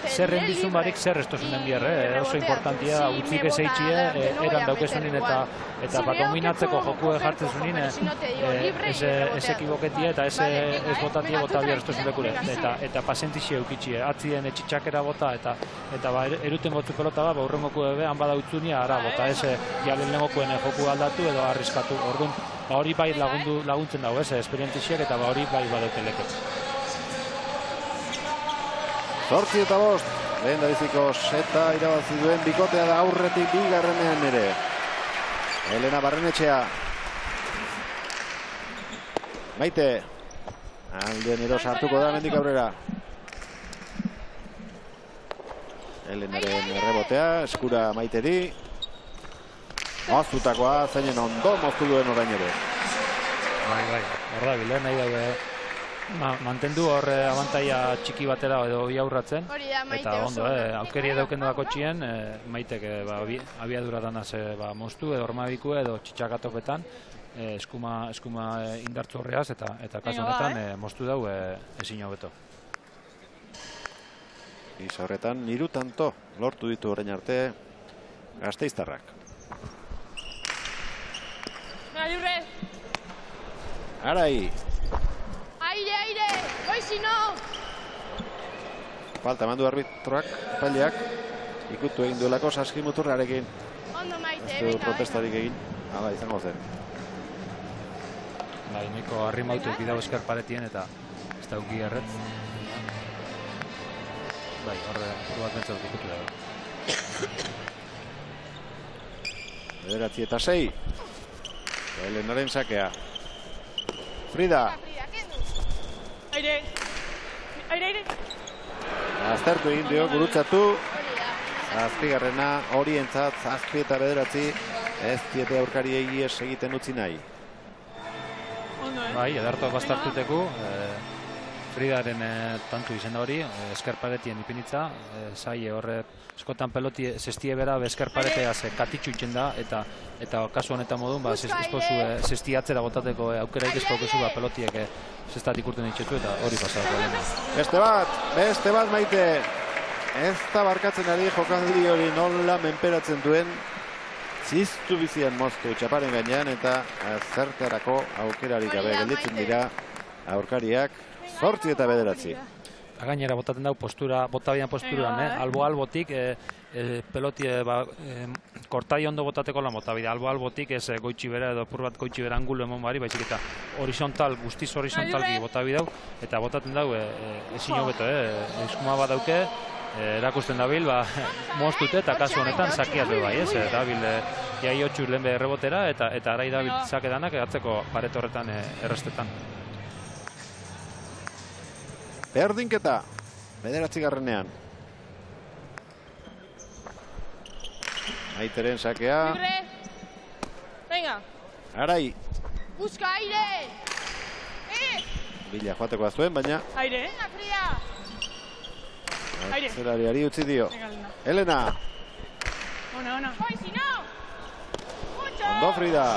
zer rendizun barik zer estosunen bierre, oso importantia, utzik ez eitxie, eran daukezunin eta kombinatzeko jokue jartzen zunin, ez ekiboketie eta ez botatie bota bier estosunekure, eta pasentixie eukitxie, atzien etxitxakera bota eta eruten gotzu pelota da, urrengoku ebe, han bada utzunia, ara, bota ez jalen lengokuen joku aldatu edo arriskatu, orduan, hori bai laguntzen dago, esperientziak eta hori bai badote Leke. 8-5, lehen dabiziko seta irabazi duen bikotea da aurretik bigarrenean ere. Elena Barrenetxea. Maite. Alden eros hartuko da mendik aurrera. Elenaren errebotea, eskura Maiteri. Moztutakoa, zeinen ondo moztu duen orain ere. Bai, hor da bile, nahi daue mantendu hor abantaia txiki batera edo bi aurratzen. Eta ondo, aukeri edauken dako txien, Maitek abiadura danaz moztu edo ormabiku edo txitxakatopetan, eskuma indartzu horreaz eta kasu honetan moztu dau ezin hobeto. Iza horretan, 3 tanto lortu ditu orain arte gasteiztarrak. Arai. Aire, goizino! Falta mandu arbitroak, epaileak, ikutu egin duelako Saski muturrarekin. Ondo Maite, venga. Ez du protestarik egin, hala izango zen. Bai, nahiko arrimautu bidau esker paretien eta ez da uki erretz. Bai, horre, bat bentzat ikutu dago. 9-6. Elenaren sakea. Frida. Aire. Aztertu egin dio, gurutzatu. Zazpigarrena, horientzat, 7 eta 9. Ez diete aurkari egiez egiten utzi nahi. Bai, edartuak bastartuteku. Fridaren tantu izen hori, eskerparetien ipinitza, zai horre eskotan peloti zestie bera eskerparetea katitxu itzen da, eta kasu honetan modun, espozu zestie atzera botateko aukera ikizkokezu pelotiek zestatik urten itxetu eta hori pasako. Beste bat Maite, ez da barkatzen ari jokaldi hori nola menperatzen duen, ziztu bizian moztu txaparen gainean eta zertarako aukerarik gabe gelditzen dira aurkariak. 8 eta 9. Gainera botaten dau postura, botabian posturan, albo-albotik, peloti kortai ondo botateko lan botabide, albo-albotik ez goitxi bera edo pur bat goitxi bera angulu emon bari, baizik eta horizontal, guztiz horizontalki botabideu, eta botaten dau ezin hobeto, eskuma bat dauke, erakusten dabil, moztute eta kasu honetan zakiatu bai, dabil jai 8 lehen errebotera eta arai dabil zakedanak atzeko paret horretan errestetan. Berdinketa, 9. Maiteren sakea. Venga. Arai. Buska aire. Bila joateko azuen, baina. Aire. Aire. Zerariari utzi dio. Elena. Ona. Goizino. Ondo Frida.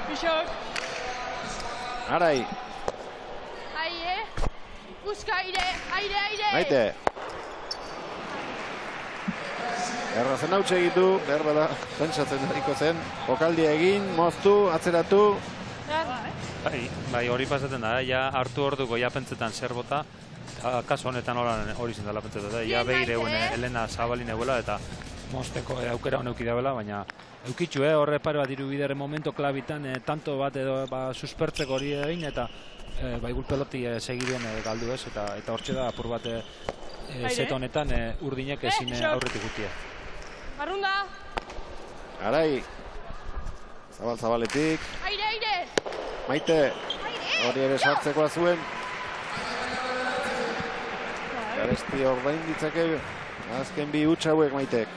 Bixok. Arai. Buska aire. Maite. Errazen hautxe egitu, behar bada, pentsatzen dariko zen. Jokaldia egin, moztu, atzeratu. Bai, hori pasatzen da, ja hartu orduko ja pentsetan zer bota. Kaso honetan hori zindala pentsetan da, ja behire Elena Zabalin eguela eta mosteko aukera honeuki dauela, baina eukitxu, horre pare bat irubideren momento klabitan, tanto bat edo suspertzeko hori egin, eta igual peloti segiduen galdu ez, eta hortxe da apur bat set honetan urdinek ezin aurretik gutia. Barrunda! Arai! Zabaletik. Aire! Maite! Hori ere sartzekoa zuen. Garesti ordain ditzake azken bi huts hauek Maitek.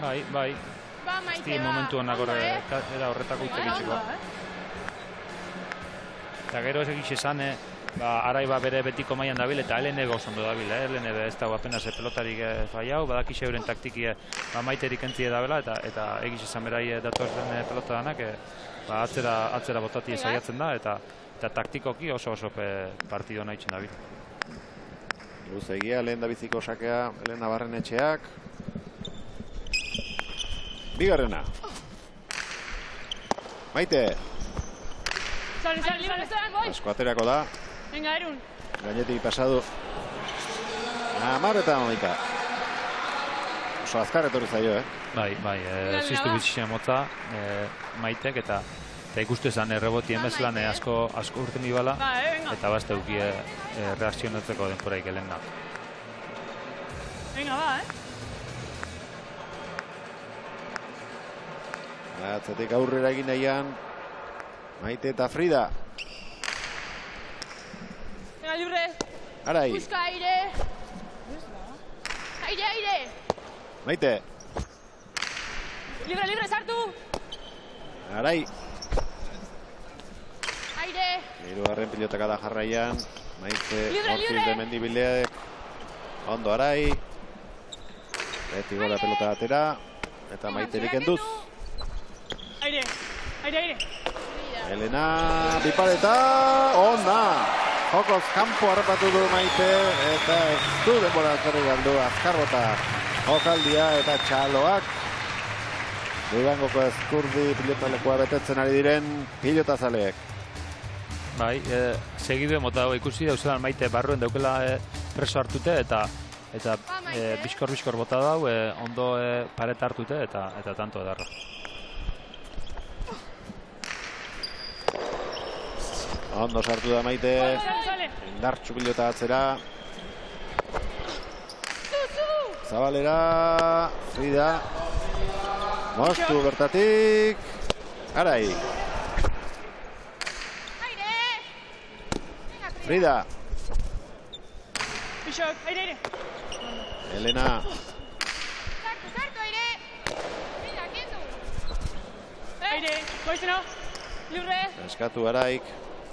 Bai. Ba, Maite, ba. Momentu honak era horretako itxeko. Eta gero ez egiz esan, Arai bere betiko mailan dabil eta LN goz ondo dabil. LN ez dago apenas pelotarik fallau, badakiz euren taktiki Maiterik entzie dabela eta egiz esan berai datorren pelota danak atzera botati saiatzen da eta taktikoki oso partido nahitzen dabil. Luzegia, lehen da biziko sakea, Elena Barrenetxeak. Bigarrena. Maite. Asko aterako da. Venga, Erun. Gainetik pasadu. Amarretan honeita. Oso azkar etorri zaio, Bai, ziztu bizitzen motza Maitek eta ikustu esan errebotien bezlan asko urten dibala eta bazte duki reakzionatzeko denporaik elena. Venga, ba, Atzetik aurrera egin nahian Maite eta Frida. Venga, libre. Arai. Busca aire. Aire. Maite. Libre, sartu. Arai. Aire. Hirugarren pilotaka da jarraian. Maite Ortiz de Mendibileak. Ondo Arai. Beti gola pelota atera. Eta Maiterik enduz. Aire. Elena Bipareta. Onda. Jokoz kanpo harrapatu du Maite. Eta ez du denbora zerri galdu. Azkarbota jokaldia eta txaloak. Durangoko Ezkurdi pilotalekua betetzen ari diren pilotazaleek. Bai, segidu mota dago ikusi dauzelan Maite barruen daukela preso hartute eta biskor bota dau, ondo pareta hartute eta tanto edarra. Ondo sartu da Maite, indartxu pilota atzera. Zabalera, Frida. Moztu bertatik. Arai. Frida. Bixok, aire. Elena. Sartu, aire. Frida, kendu. Aire, goizeno. Libre. Eskatu Araik.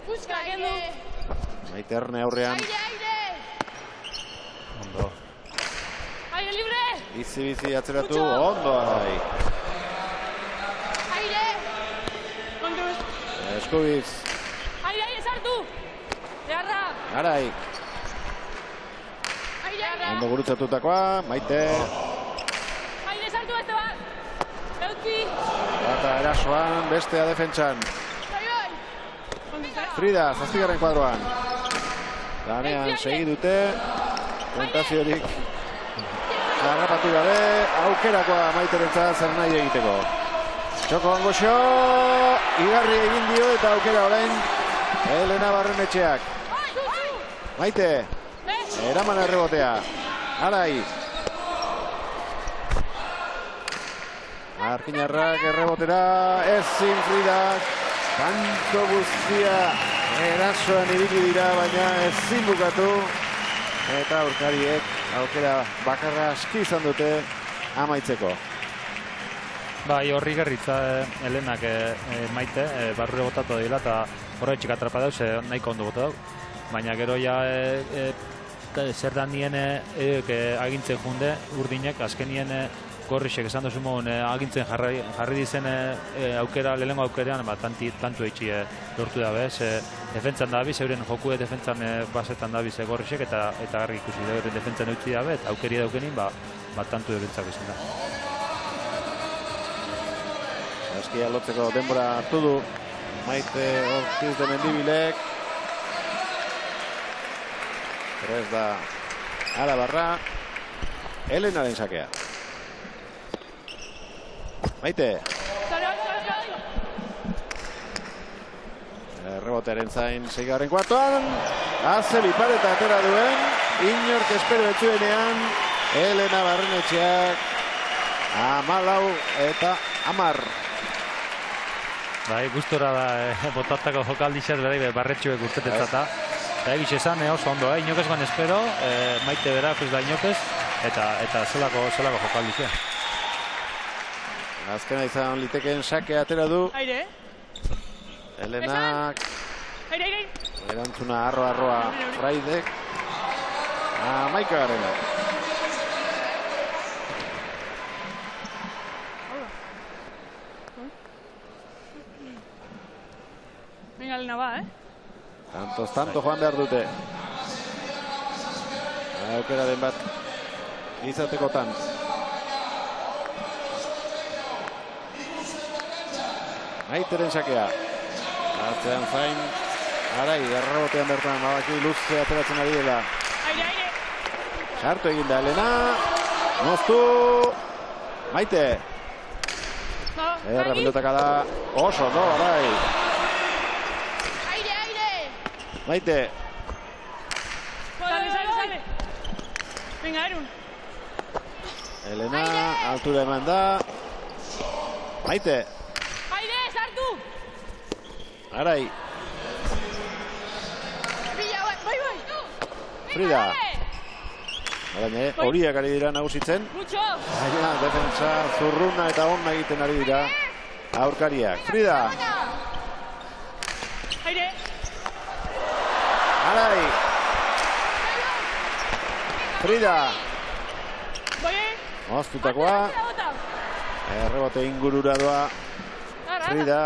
Buska, kendu. Maite Erne aurrean. Aire. Ondo. Aire, libre. Bizi atzeratu. Ondo Arai. Aire. Kontuz. Eskubiz. Aire, sartu. Beharra. Arai. Ondo gurutzatutakoa, Maite. Aire, sartu beste bat. Euki. Bata erasoan, bestea defentsan. Frida, zazpigarren kuadroan. Lanean segi dute. Tentaziorik harrapatu gabe. Aukerakoa Maiterentzat zer nahi egiteko. Txoko Angoxo. Igarri egin dio eta aukera orain Elena Barrenetxeak. Maite. Eraman errebotea. Arai. Markinarrak errebotera. Ezin Fridak. Kanto guztia erasoan ibili dira, baina ezin bukatu. Eta aurkariek aukera bakarra aski izan dute amaitzeko. Bai, horri gerritza Elenak Maite, barrure botatu dira eta horretxik atrapa dauz, nahiko ondo bota dau. Baina gero ja zer da nien agintzen junde urdinek, azkenien Gorrixek esan duzu mogun agintzen jarri dizen aukera, lehenengo aukerean, tantu eitxi lortu dabe, defentzan dabiz, euren jokue defentzan basetan dabiz Gorrixek eta garri ikusi da, euren defentzan eutxi dabe, eta aukeria daukenin, tantu eurentzak izan da. Eskia lotzeko denbora hartu du Maite Ortiz de Mendibilek. Pero ez da Arabarra. Elenaren sakea. Maite. Rebotearen zain seigarren kuartoan. Aze bipareta atera duen. Inork espero etzuenean. Elena Barrenetxeak 14 eta 10. Bai, gustora da botatako jokaldixaz berai barretxuek urtetetzata. Eta egiz esan oso ondo, inokez ban espero, Maite bera, pues da inokez, eta zelako jokaldixea. Azkena izan litekeen sake atera du. Aire. Elenak. Aire. Erantzuna arroa Fraidek. Maika Garena. Venga, Elena va, Tanto joan behar dute. Aukera den bat izatekotan. Maiteren sakea. Atzean zain. Arai, errebotean bertan, badaki luze ateratzen ari dela. Aire. Sartu egin da Elena. Moztu. Maite. Erra pelotaka da. Oso, no, arai. Maite. Sale. Venga, Erun. Elena, altura eman da. Maite. Aire, sartu. Arai. Bai. Frida. Horiak ari dira nagusitzen. Baina, defensa zurruna eta onna egiten ari dira aurkariak. Frida. Aire. Arai. Frida. Moztutakoa. Errebote ingurura doa. Frida.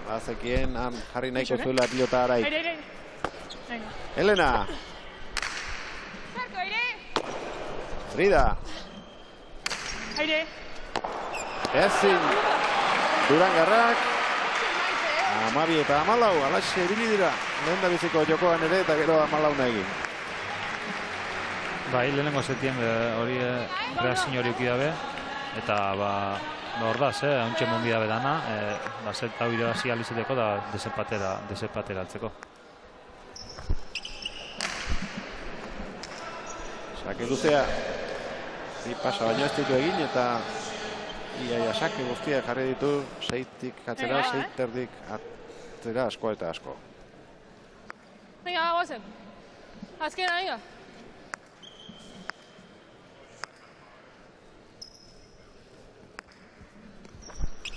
Bazekien jarri nahiko zuela pilota Arai. Elena. Frida. Aire. Ezin. Durangarrak. 12 eta 14, alaxe ibili dira. Lehen da biziko jokoan ere eta gero 14 egin. Bai, lehenengo zetien hori reazin hori ukidabe. Eta hor da, hauntxe monbi dabe dana. Zet hau irabazi alizeteko da desempatera altzeko. Sake luzea. Bi pasa baino ez ditu egin eta iaia sake guztiak jarri ditu. 6tik atzera, 6 terdik atzera, asko eta asko. Venga, guazen. Azkena, venga.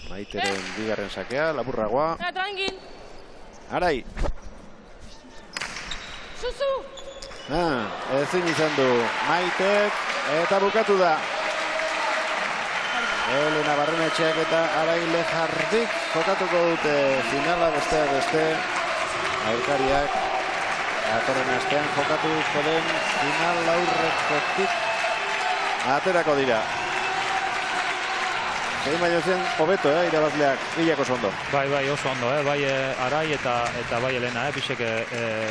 Maiteren bigarren sakea, laburragoa. Tranquil. Arai. Susu. Ezin izan du Maitek eta bukatu da. Elena Barrenetxeak eta Arai Lejardik jokatuko dute finala besteak beste. Aurkariak atorren astean jokatuko den final aurrekotik aterako dira. Zein baino zen hobeto, irabazleak, bilako oso ondo. Bai, oso ondo, bai Arai eta bai Elena, bisek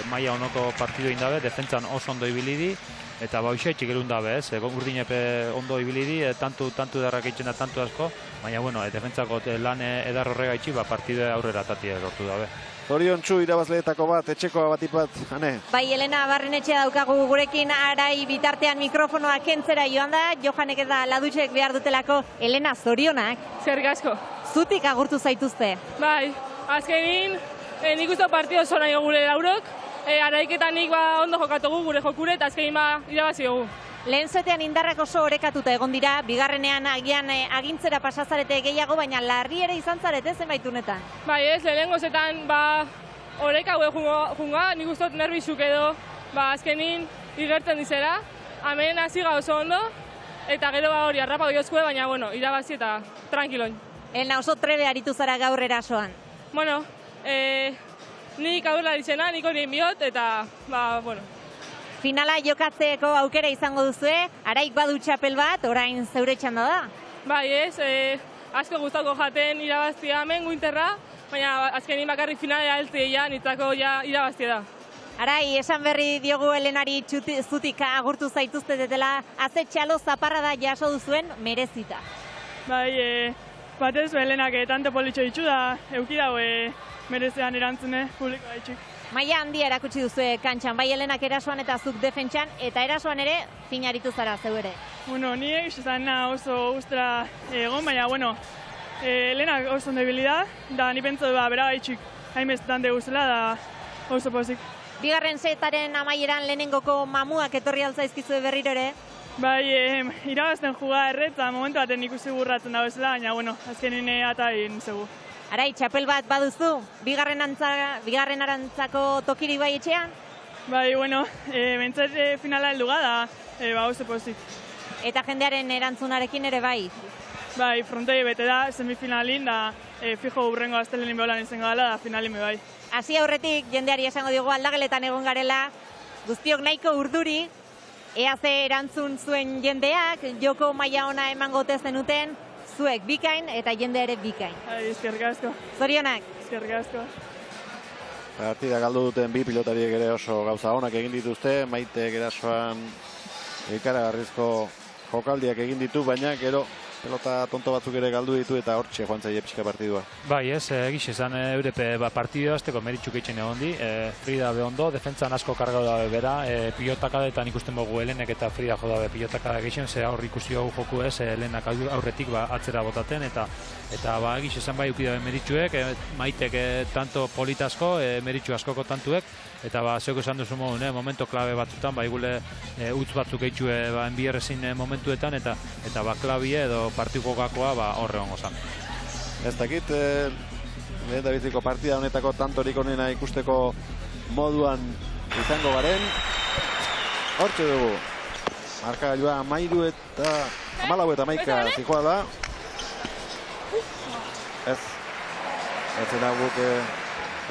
maila onoko partidu indabe, defentsan oso ondo ibilidi, eta hoxeitxik erun dabe, urdinepe ondo ibilidi, tantu darrak eitzen da, tantu asko, baina, bueno, defentsako lan edar horrega itxi, partidu aurrera tati lortu dabe. Zorion txu irabazleetako bat, etxeko batipat, Ane? Bai, Elena Barrenetxea daukagu gurekin Arai bitartean mikrofonoa kentzera joan da, Johanek eta Ladutxek behar dutelako. Elena, zorionak. Zerrik asko. Zutik agurtu zaituzte. Bai, azkenin, nik uste partido oso nahi gure laurok, Araik eta nik ondo jokatugu gure jokure eta azkenin irabazi dugu. Lehen zetean indarrak oso orekatuta egon dira, bigarrenean agian agintzera pasazarete gehiago, baina larri ere izan zarete zenbait unetan. Bai ez, lehenengo zetan orekago junga, nik ustot nerbizuk edo, azkenin igertzen dizera, hemen hasi oso ondo, eta gero hori harrapatu jozkue, baina bueno, irabazi eta tranquiloin. Elena, oso trebe aritu zara gaur erasoan. Bueno, nik aurrelari zena, nik hori biot, eta bueno. Finala jokatzeko aukera izango duzue, Araik badu txapel bat, orain zeure txanda da. Bai ez, asko gustako jaten irabaztia hemen guinterra, baina azkenin bakarrik finalea heltzea nitzako irabaztia da. Arai, esan berri diogu Elenari zutik agurtu zaituzte detela, aze txalo zaparra da jaso duzuen merezita. Bai, Batez, Helenak tanto politxo ditxu da, euki daue merezean erantzune publikoa ditxik. Maila handia erakutsi duzu kantxan, bai Helenak erasoan eta zuk defentsan, eta erasoan ere finaritu zara zeu ere. Bueno, ni egizan oso guztara egon, baina, bueno, Helenak oso debilidad, da ni pentsu bera gaitxik hainbestetan deguzela, da oso pozik. Bigarren setaren amaieran lehenengoko mamuak etorri altzaizkizu berriro ere? Bai, irabazten juga erretza, momentu baten ikusi burratzen da bezala, baina, bueno, azkenin eta egin zegu. Arai, txapel bat baduzu, bigarren arantzako tokiri bai etxean? Bai, bueno, bentzat finala helduga da, oso pozik. Eta jendearen erantzunarekin ere bai? Bai, frontoi bete da, semifinalin, da fijo urrengo astelenin beholan izango dela, da finalin bai. Hasi aurretik, jendeari esango diogu aldageletan egon garela, guztiok nahiko urduri, ea ze erantzun zuen jendeak, joko maila ona emango zenuten, zuek bikain eta jende ere bikain. Eskerrik asko. Zorionak. Eskerrik asko. Partida galdu duten bi pilotariek ere oso gauza onak egin dituzte, Maitek erasoan ikaragarrizko jokaldiak egin ditu, baina gero pelota tonto batzuk ere galdu ditu eta hortxe joan zaie pixka partidua. Bai, ez, egiz esan eurepe partidua azteko meritxuk eitzen egon di. Frida behondo, defentzan asko kargau dabe bera, pilotakadetan ikusten bogu Helenek eta Frida jo dabe pilotakada geixen, ze aurri ikusi hau joku ez, Helenak aurretik atzera botaten, eta egiz esan bai ukidabe meritxuek, Maitek tanto politasko, meritxu askoko tantuek, eta zeuk esan duzu modun, momento klabe batzutan, igule utz batzuk eitxue enbierrezin momentuetan, eta klabie edo partiko gakoa horre hongo zan. Ez dakit, lehen da biziko partida honetako tantorik onena ikusteko moduan izango garen. Hortxe dugu, markagailua 14 eta 11 zikoa da. Ez zena guk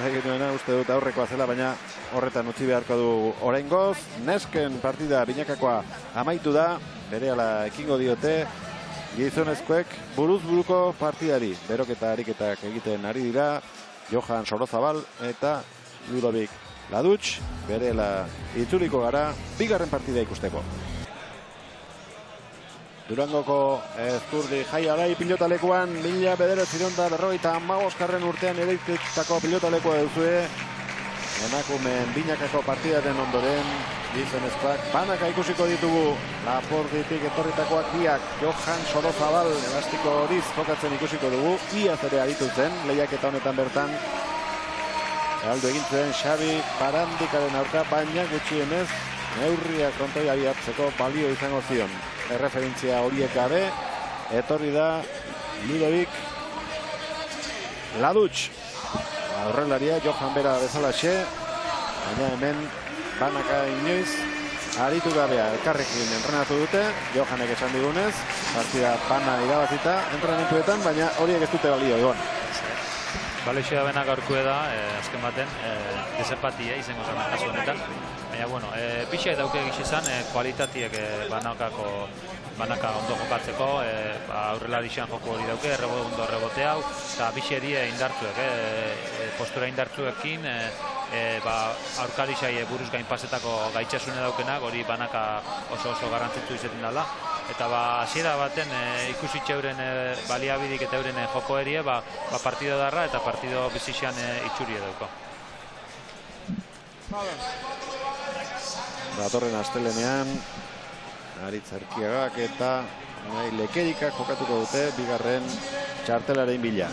egin duena, uste dut aurrekoa zela, baina horretan utzi beharko du oraingoz. Nesken partida binakakoa amaitu da, berehala ekingo diote gizonezkoek buruz-buruko partidari. Beroketa ariketak egiten ari dira, Johan Sorozabal eta Ludovic Ladutx, berehala itzuliko gara, bigarren partida ikusteko. Durangoko Ezkurdi Jaialai pilotalekuan 1955 urtean ereitutako pilotalekua duzue. Emakumeen binakako partidaren ondoren gizonezkoak banaka ikusiko ditugu. Laporditik etorritakoak biak Johan Sorozabal elastiko horiz jokatzen ikusiko dugu. Iaz ere aritu zen, lehiaketa honetan bertan galdu egin zuen Xabi Barandikaren aurka, baina gutxienez neurriak frontoiari hartzeko balio izango zion. Erreferentzia horiek gabe, etorri da Ludovic Ladutx. Aurrelaria Johan bera bezalaxe, baina hemen banaka inoiz aritu gabea elkarrekin entrenatu dute, Johanek esan digunez, partida bana irabazita entrenamentuetan, baina horiek ez dute balio egon. Baleixo da benak aurkue da, azken baten, desempatia izango zen kasu honetan. Baina, bueno, pixak dauke egiz izan, kualitatiek banaka ondo jokatzeko, aurrelarixan joko hori dauke, ondo rebote hau, eta bixeri indartzuek, postura indartzuekin, aurkarixai buruz gain pasetako gaitxasune daukenak, hori banaka oso garrantzitsu izaten dela. Eta hasiera baten ikusitxe euren baliabidik eta euren joko erie, partido darra eta partido bizixan itxuri edauko. Datorren astelenean, Aritz Erkiagak eta Lekerikak jokatuko dute bigarren txartelaren bila.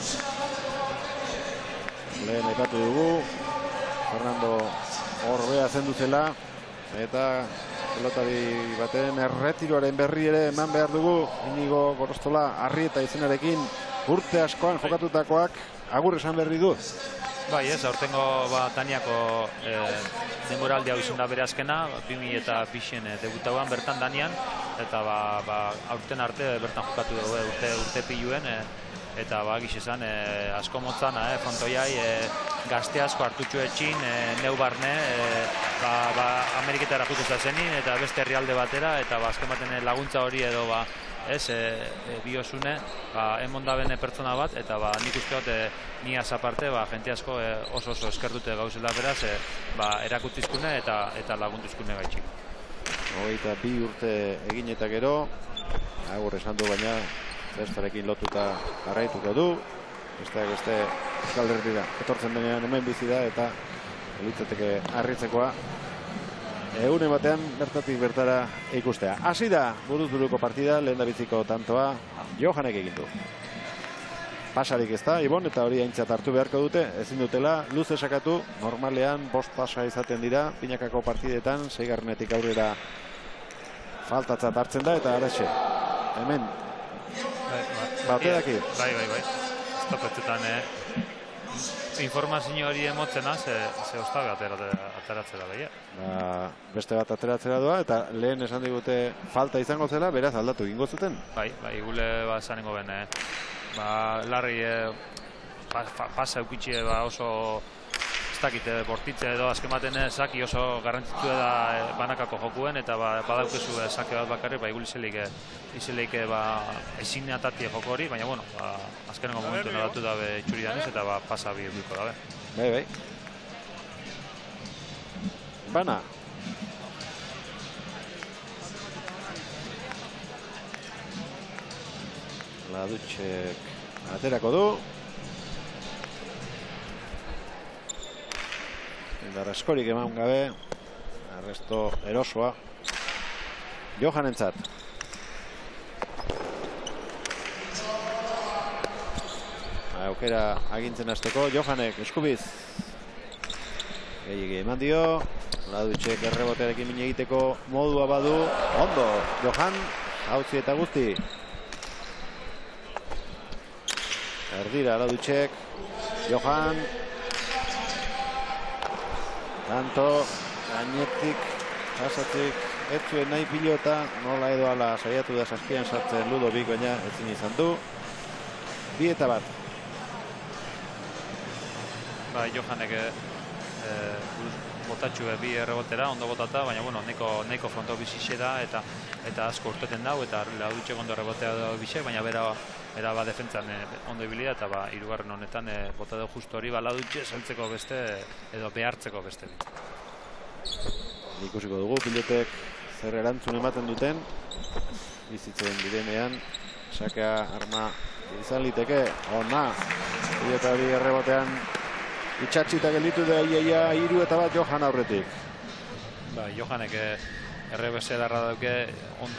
Lehen aipatu dugu, Fernando Orbea zendu zela, eta pelotari baten erretiroaren berri ere eman behar dugu. Inigo Gorostola Arrieta izenarekin urte askoan jokatutakoak agur esan berri du. Bai, ez, aurtengo Daniako denboraldi hau izan da bere azkena, 2002 debutauan bertan Danian, eta aurten arte bertan jokatu dugu urte piluen, eta giz esan asko motzana, frontoiai gazte asko hartutxo etxin, neu barne, Ameriketara jutuz da zenin, eta beste herrialde batera, eta azken baten laguntza hori edo biosune, emonda bene pertsona bat, eta nik usteot niaz aparte, jente asko oso eskertute gauzela beraz, erakutizkune eta laguntuzkune gaitxik. 22 urte egin eta gero, agur esan du baina, zestarekin lotuta jarraituko du. Besteak beste Euskal Herrira etortzen denean hemen bizi da eta elitzateke harritzekoa egunen batean bertatik bertara ikustea. Hasi da buruz-buruko partida, lehen da biziko tantoa Johanek egin du. Pasarik ez da, Ibon, eta hori aintzat hartu beharko dute, ezin dutela luze sakatu, normalean 5 pasa izaten dira, binakako partidetan, 6garrenetik aurrera faltatzat hartzen da, eta araxe, hemen, bateaki. Bai. Estopetzetan informazio hori emotzena, ze ostabe ateratzera behia. Beste bat ateratzera doa, eta lehen esan digute falta izango zela, beraz aldatu egingo zuten. Bai, gule esanengo ben, larri pasa eukitxe oso ez dakite bortitze edo azken baten saki oso garrantzitsua da banakako jokuen eta badaukezu sake bat bakarrik igul izelik ezin atatie joko hori, baina bueno, azkenengo momentu nadatu dabe txuridanez eta pasa bi eduko dabe. Bai. Bana. Ladutxek aterako du. Indar askorik eman gabe. Arresto erosoa. Johanentzat. Aukera agintzen hasteko. Johanek eskubiz. Gehiegi eman dio. Ladutxek errebotearekin min egiteko modua badu. Ondo. Johan. Hautzi eta guzti. Erdira, Ladutxek, Johan, tanto, gainetik, pasatik, ez zuen nahi pilota, nola edo ala saiatu da saskian sartzen Ludovik, baina ezin izan du. 2-1. Johanek botatxu bi errebotera, ondo botata, baina bueno, neko fronto bizixe da eta asko urteten dau, eta Ladutxek ondo errebotea da bixe, baina bera defentzan ondo ibilia eta hirugarren honetan bota du justo hori Ladutxe saltzeko beste edo behartzeko beste. Ikusiko dugu pilotek zer erantzun ematen duten bizitzen direnean sakea arma izan liteke ona pilota hori errebotean itxatxita gelditu da iaia 3-1 Johan aurretik. Johanek errebese edarra dauke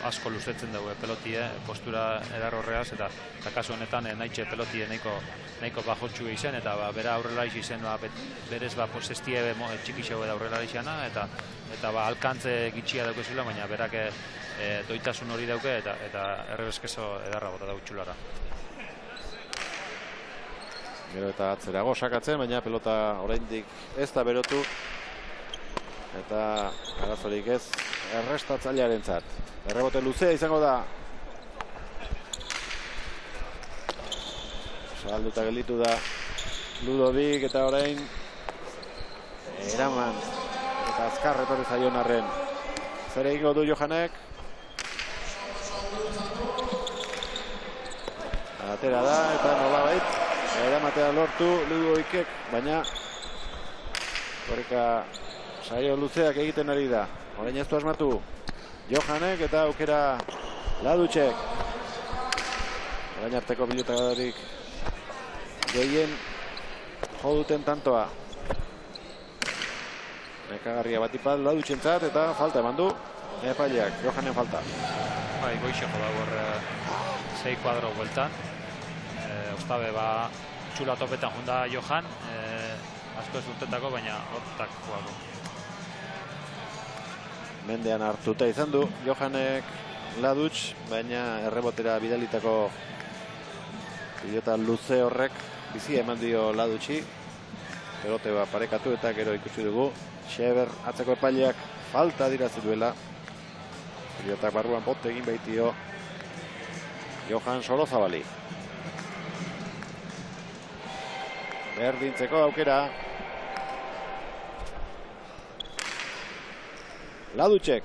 asko luzetzen dugu pelotie, postura edarrorreaz eta kasu honetan nahitxe pelotie nahiko bajotxu izen eta bera aurrela izen berez posestie txikixeu da aurrela izana eta alkantze gitxia daukezula, baina berak doitasun hori dauke eta errebeskezo edarra bota dauk txulara. Gero eta atzerago sakatzen, baina pelota oraindik ez da berotu eta arazorik ez errestatzailearen zat. Errebote luzea izango da. Salduta gelditu da Ludovik eta orain eraman eta azkar etorri zaion arren. Zer egingo du Johanek? Atera da eta nolabait eramatea lortu Ludovik, baina korrika saio luzeak egiten ari da. Orain ez du asmatu Johanek eta aukera Ladutxek. Orain arteko pilotagarik gehien jo duten tantoa. Nekagarria batipat Ladutxentzat eta falta eman du epaileak, Johanen falta. Goixeko da hor 6 kuadro bueltan. Ostabe txula topetan junda Johan, asko ez urtetako, baina hortak joako. Mendean hartuta izan du Johanek Ladutx, baina errebotera bidalitako pilota luze horrek bizi eman dio Ladutxi. Pelote parekatu eta gero ikusi dugu Xeber atzeko epaileak falta dirazi duela. Pilotak barruan bote egin baitio Johan Sorozabali. Berdintzeko aukera. Ladutxek.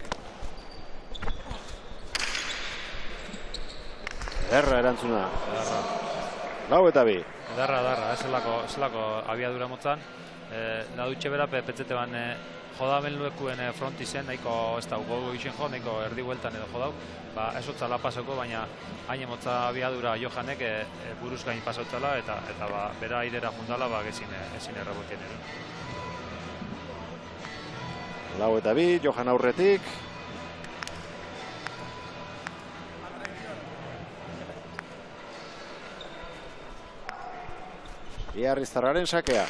Erra erantzuna. 4-2. Edarra, ez zelako abiadura motzan. Ladutxe bera petzete ban joda benluekuen fronti zen, nahiko ez da gogo isen jo, nahiko erdi bueltan edo jodau, ez otzala pasako, baina hain emotza abiadura Johanek buruz gain pasatzala, eta bera aidera jundala, ezin errebotien ere. 4-2, Johan aurretik. Iarriztarraren sakea.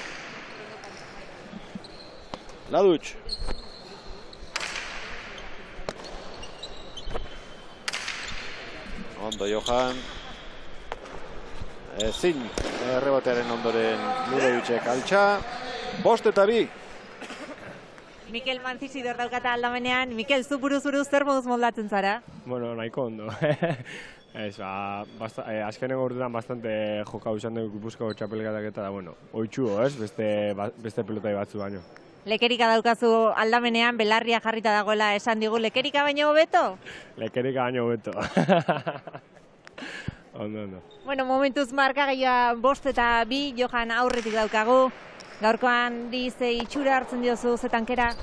Ladutx. Ondo Johan. Ezin errebotearen ondoren Ludovicek altxa. 5-2. Mikel Manzisidor daukata aldamenean. Mikel, zu buruz zer moduz moldatzen zara? Bueno, nahiko ondo. Azkeneko urtetan bastante jokau izan dugu Gipuzkoako txapelketak eta bueno, oitxuo, beste pelotai batzu baino. Lekerika daukazu aldamenean, belarria jarrita dagoela esan digu, lekerika baino hobeto? Lekerika baino hobeto. Ondo. Bueno, momentuz markagailua 5-2, Johan aurretik daukagu. Gaurkoan ze itxura hartzen diozu ze tankera?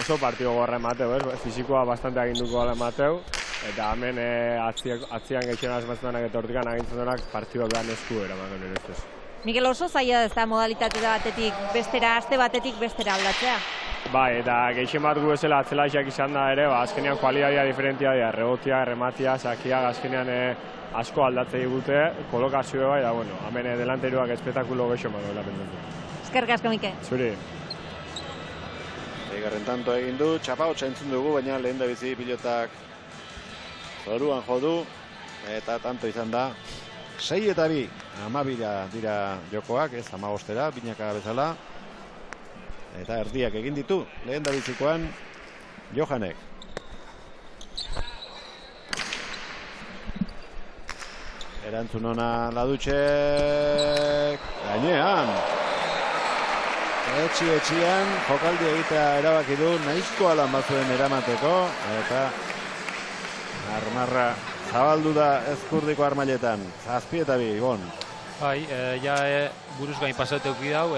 Oso partido gorra emateu, fizikoa bastante aginduko emateu, eta hemen atzian geixen asmaztenak eta hortikan agintzen duenak partido behan esku eraman nire ustez. Mikel, oso zaila ez da modalitate batetik bestera, aste batetik bestera aldatzea? Bai, eta geixen bat gu ezela atzelaixak izan da ere, azkenean kualitatea diferentia dira, rebotia, rematia, sakiak, azkenean asko aldatzei gute, kolokazioa bai, da bueno, hemen delanteruak espetakulo geixo mago lapentatu. Eskerrik asko, Mikel. Zuri. Eigarren tanto egin du, txapaotxa entzun dugu, baina lehen da bizi pilotak zoruan jodu, eta tanto izan da 6-2, 12 dira jokoak, ez 15-era, binaka bezala, eta erdiak egin ditu, lehen da bizikoan Johanek. Erantzun ona Ladutxek, gainean. Etxian, jokaldi egitea erabaki du, nahizko alan batzuen eramateko, eta armarra zabaldu da Ezkurdiko armailetan, 7-2, Ibon. Bai, buruz gain pasatu euki dau,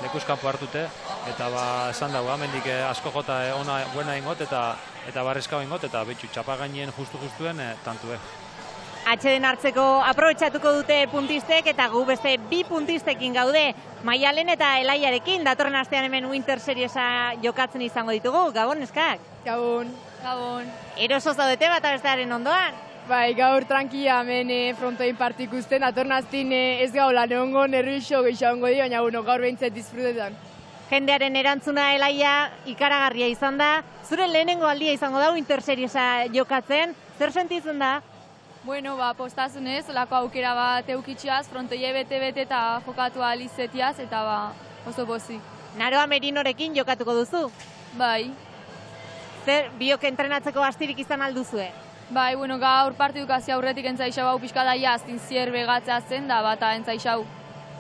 lekuzkanpo hartute, eta esan dago, amendik asko jota ona buena ingot, eta barrezkau ingot, eta betxu txapa gainien justu-justuen tantue. Atxeden hartzeko aprobetxatuko dute puntistek eta gu beste 2 puntistekin gaude. Maialen eta Elaiarekin datorren astean hemen Winter Seriesa jokatzen izango ditugu. Gabon, eskak? Gabon. Eroso zaudete bat abestearen ondoan? Bai, gaur tranquila hemen frontoin partik usten, datorren astin ez gaula neongo nervixo gehiago di, baina gaur behintzat disfrutetan. Jendearen erantzuna Elaia ikaragarria izan da. Zure lehenengo aldia izango da Winter Seriesa jokatzen. Zer sentitzen da? Bueno, postazunez, olako aukera bat eukitxeaz, frontoie bete-bete eta jokatu alizetiaz, eta oso pozik. Naroa Merinorekin jokatuko duzu? Bai. Zer, biok entrenatzeko astirik izan alduzue? Bai, bueno, gaur partiduk hasi aurretik entzaixau hau pixka daia, aztin zier begatzea zen da, bata entzaixau.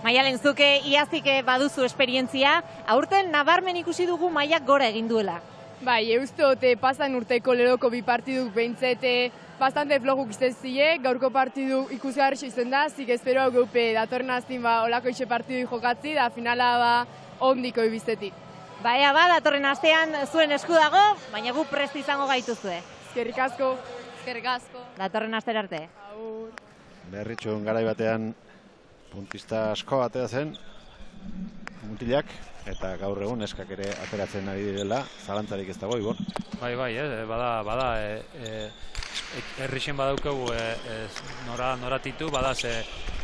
Maialen, zuke iaztik baduzu esperientzia, aurten nabarmen ikusi dugu mailak gora egin duela. Bai, eustote pasan urteko leroko 2 partiduk behintzete, bastante flojuk iztezie, gaurko partidu ikusgarri izen da, zik espero gaupe datorren aztin olako ixe partidu jokatzi, da finala ondiko ibiztetik. Baina datorren astean zuen esku dago, baina gu prest izango gaituzue. Eskerrik asko. Datorren astera arte. Berritxun garai batean puntista asko atea zen, mutilak, eta gaur egun eskak ere ateratzen ari direla, zalantzarik ez dago, Ibon. Bai, bada, errixen badaukegu noratitu, badaz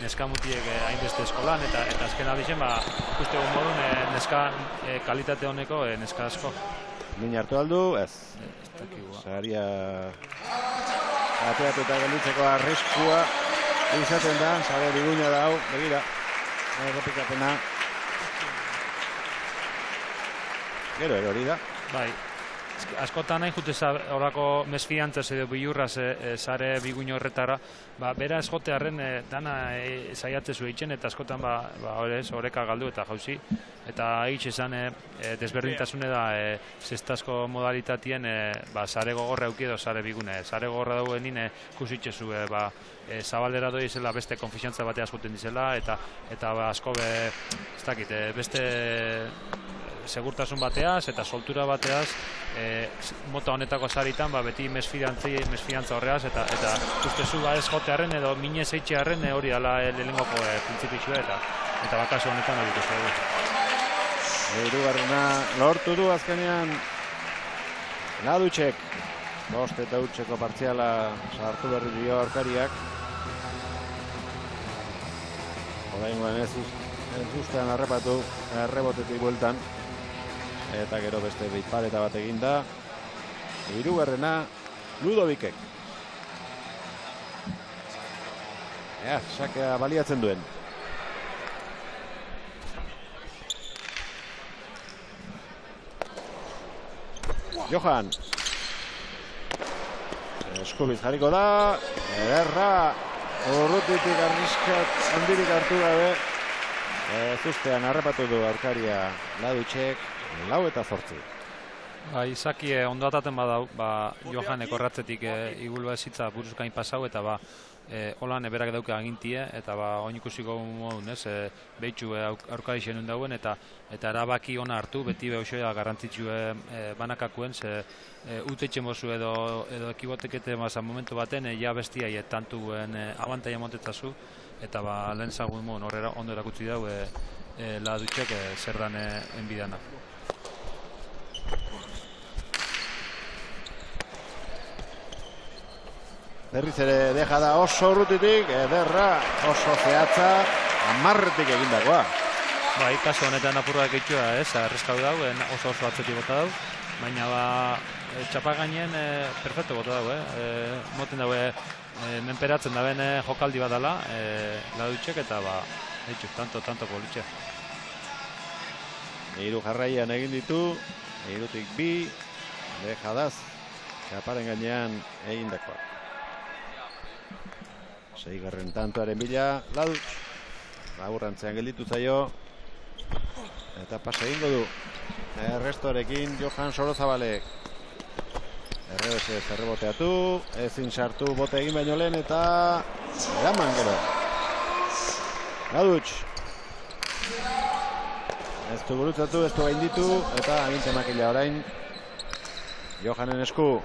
neskamutiek hainbeste eskolan, eta azken aldixen, ikuste egun modun neska kalitate honeko neska asko. Min hartu aldu, ez. Zaharia ateatu eta gelditzeko arriskua izaten da, zare biguina da hau, begira, errepikapena. Gero hori da. Bai, askotan nahi jute horako mesfiantzaz edo bilurraz zare biguino horretara, bera ez jotearen dana zaiatzezu eitzen, eta askotan horeka galdu eta jauzi. Eta egitxe esan desberdintasune da zestazko modalitatien zare gogorra euki edo zare bigune. Zare gogorra dauen nine kusitxezu zabaldera doi izela beste konfiziantza batea juten dizela, eta asko ez dakit, beste segurtasun bateaz eta soltura bateaz mota honetako saritan beti mesfidantza horreaz eta ustezu ez jotearen edo minez eitxearen hori dela lehenengoko printzipixua eta bakaso honetan hori ikuste dugu. Hirugarrena lortu du azkenean Laducek. 5-8 partziala sartu berri dio aurkariak. Oraingoan ez ustean harrapatu, errebotetik bueltan. Eta gero beste beipaleta bat eginda. Hirugarrena Ludovicek. Sakea baliatzen duen. Johan. Eskubiz jarriko da. Ederra. Urrutitik arriskat handirik hartu gabe. Zustean harrapatu du aurkaria Laducek 4-8. Izaki ondo ataten badau, Johanek horratzetik igulba ezitza buruzkain pasau eta holan berak dauke agintie eta oin ikusiko modun behitxu aurkari xenun dauen eta erabaki ona hartu, beti behoxoa garrantzitsue banakakuen, uteitxen bozu edo ekibotekete momentu baten, ja bestiai tantuen abantaia montetzazu eta lehen zagun modun horrela ondo erakutsi dau Laducek zer dan enbidana. Berriz ere deja da oso urrutitik, ederra, oso zehatza, 10-tik egindakoa. Kaso honetan apurrak eitzua, arreskau dau, oso atzetik bota dau, baina txapa gainen perfecto bota dau, moten daue menperatzen daben jokaldi bat dala, Laducek eta eitzu, tanto politxe. Hiru jarraian egin ditu, hirutik 2, dejadaz, txaparen gainean egindakoa. 6. tantoaren bila, Laduc. Laburrantzean gelditu zaio. Eta pasa egingo du. Errestoarekin Johan Sorozabalek. Errebesez erreboteatu. Ezin sartu bote egin baino lehen eta eraman gero. Laduc. Ez du gurutzatu, ez du gainditu. Eta aginte makila orain. Johanen esku.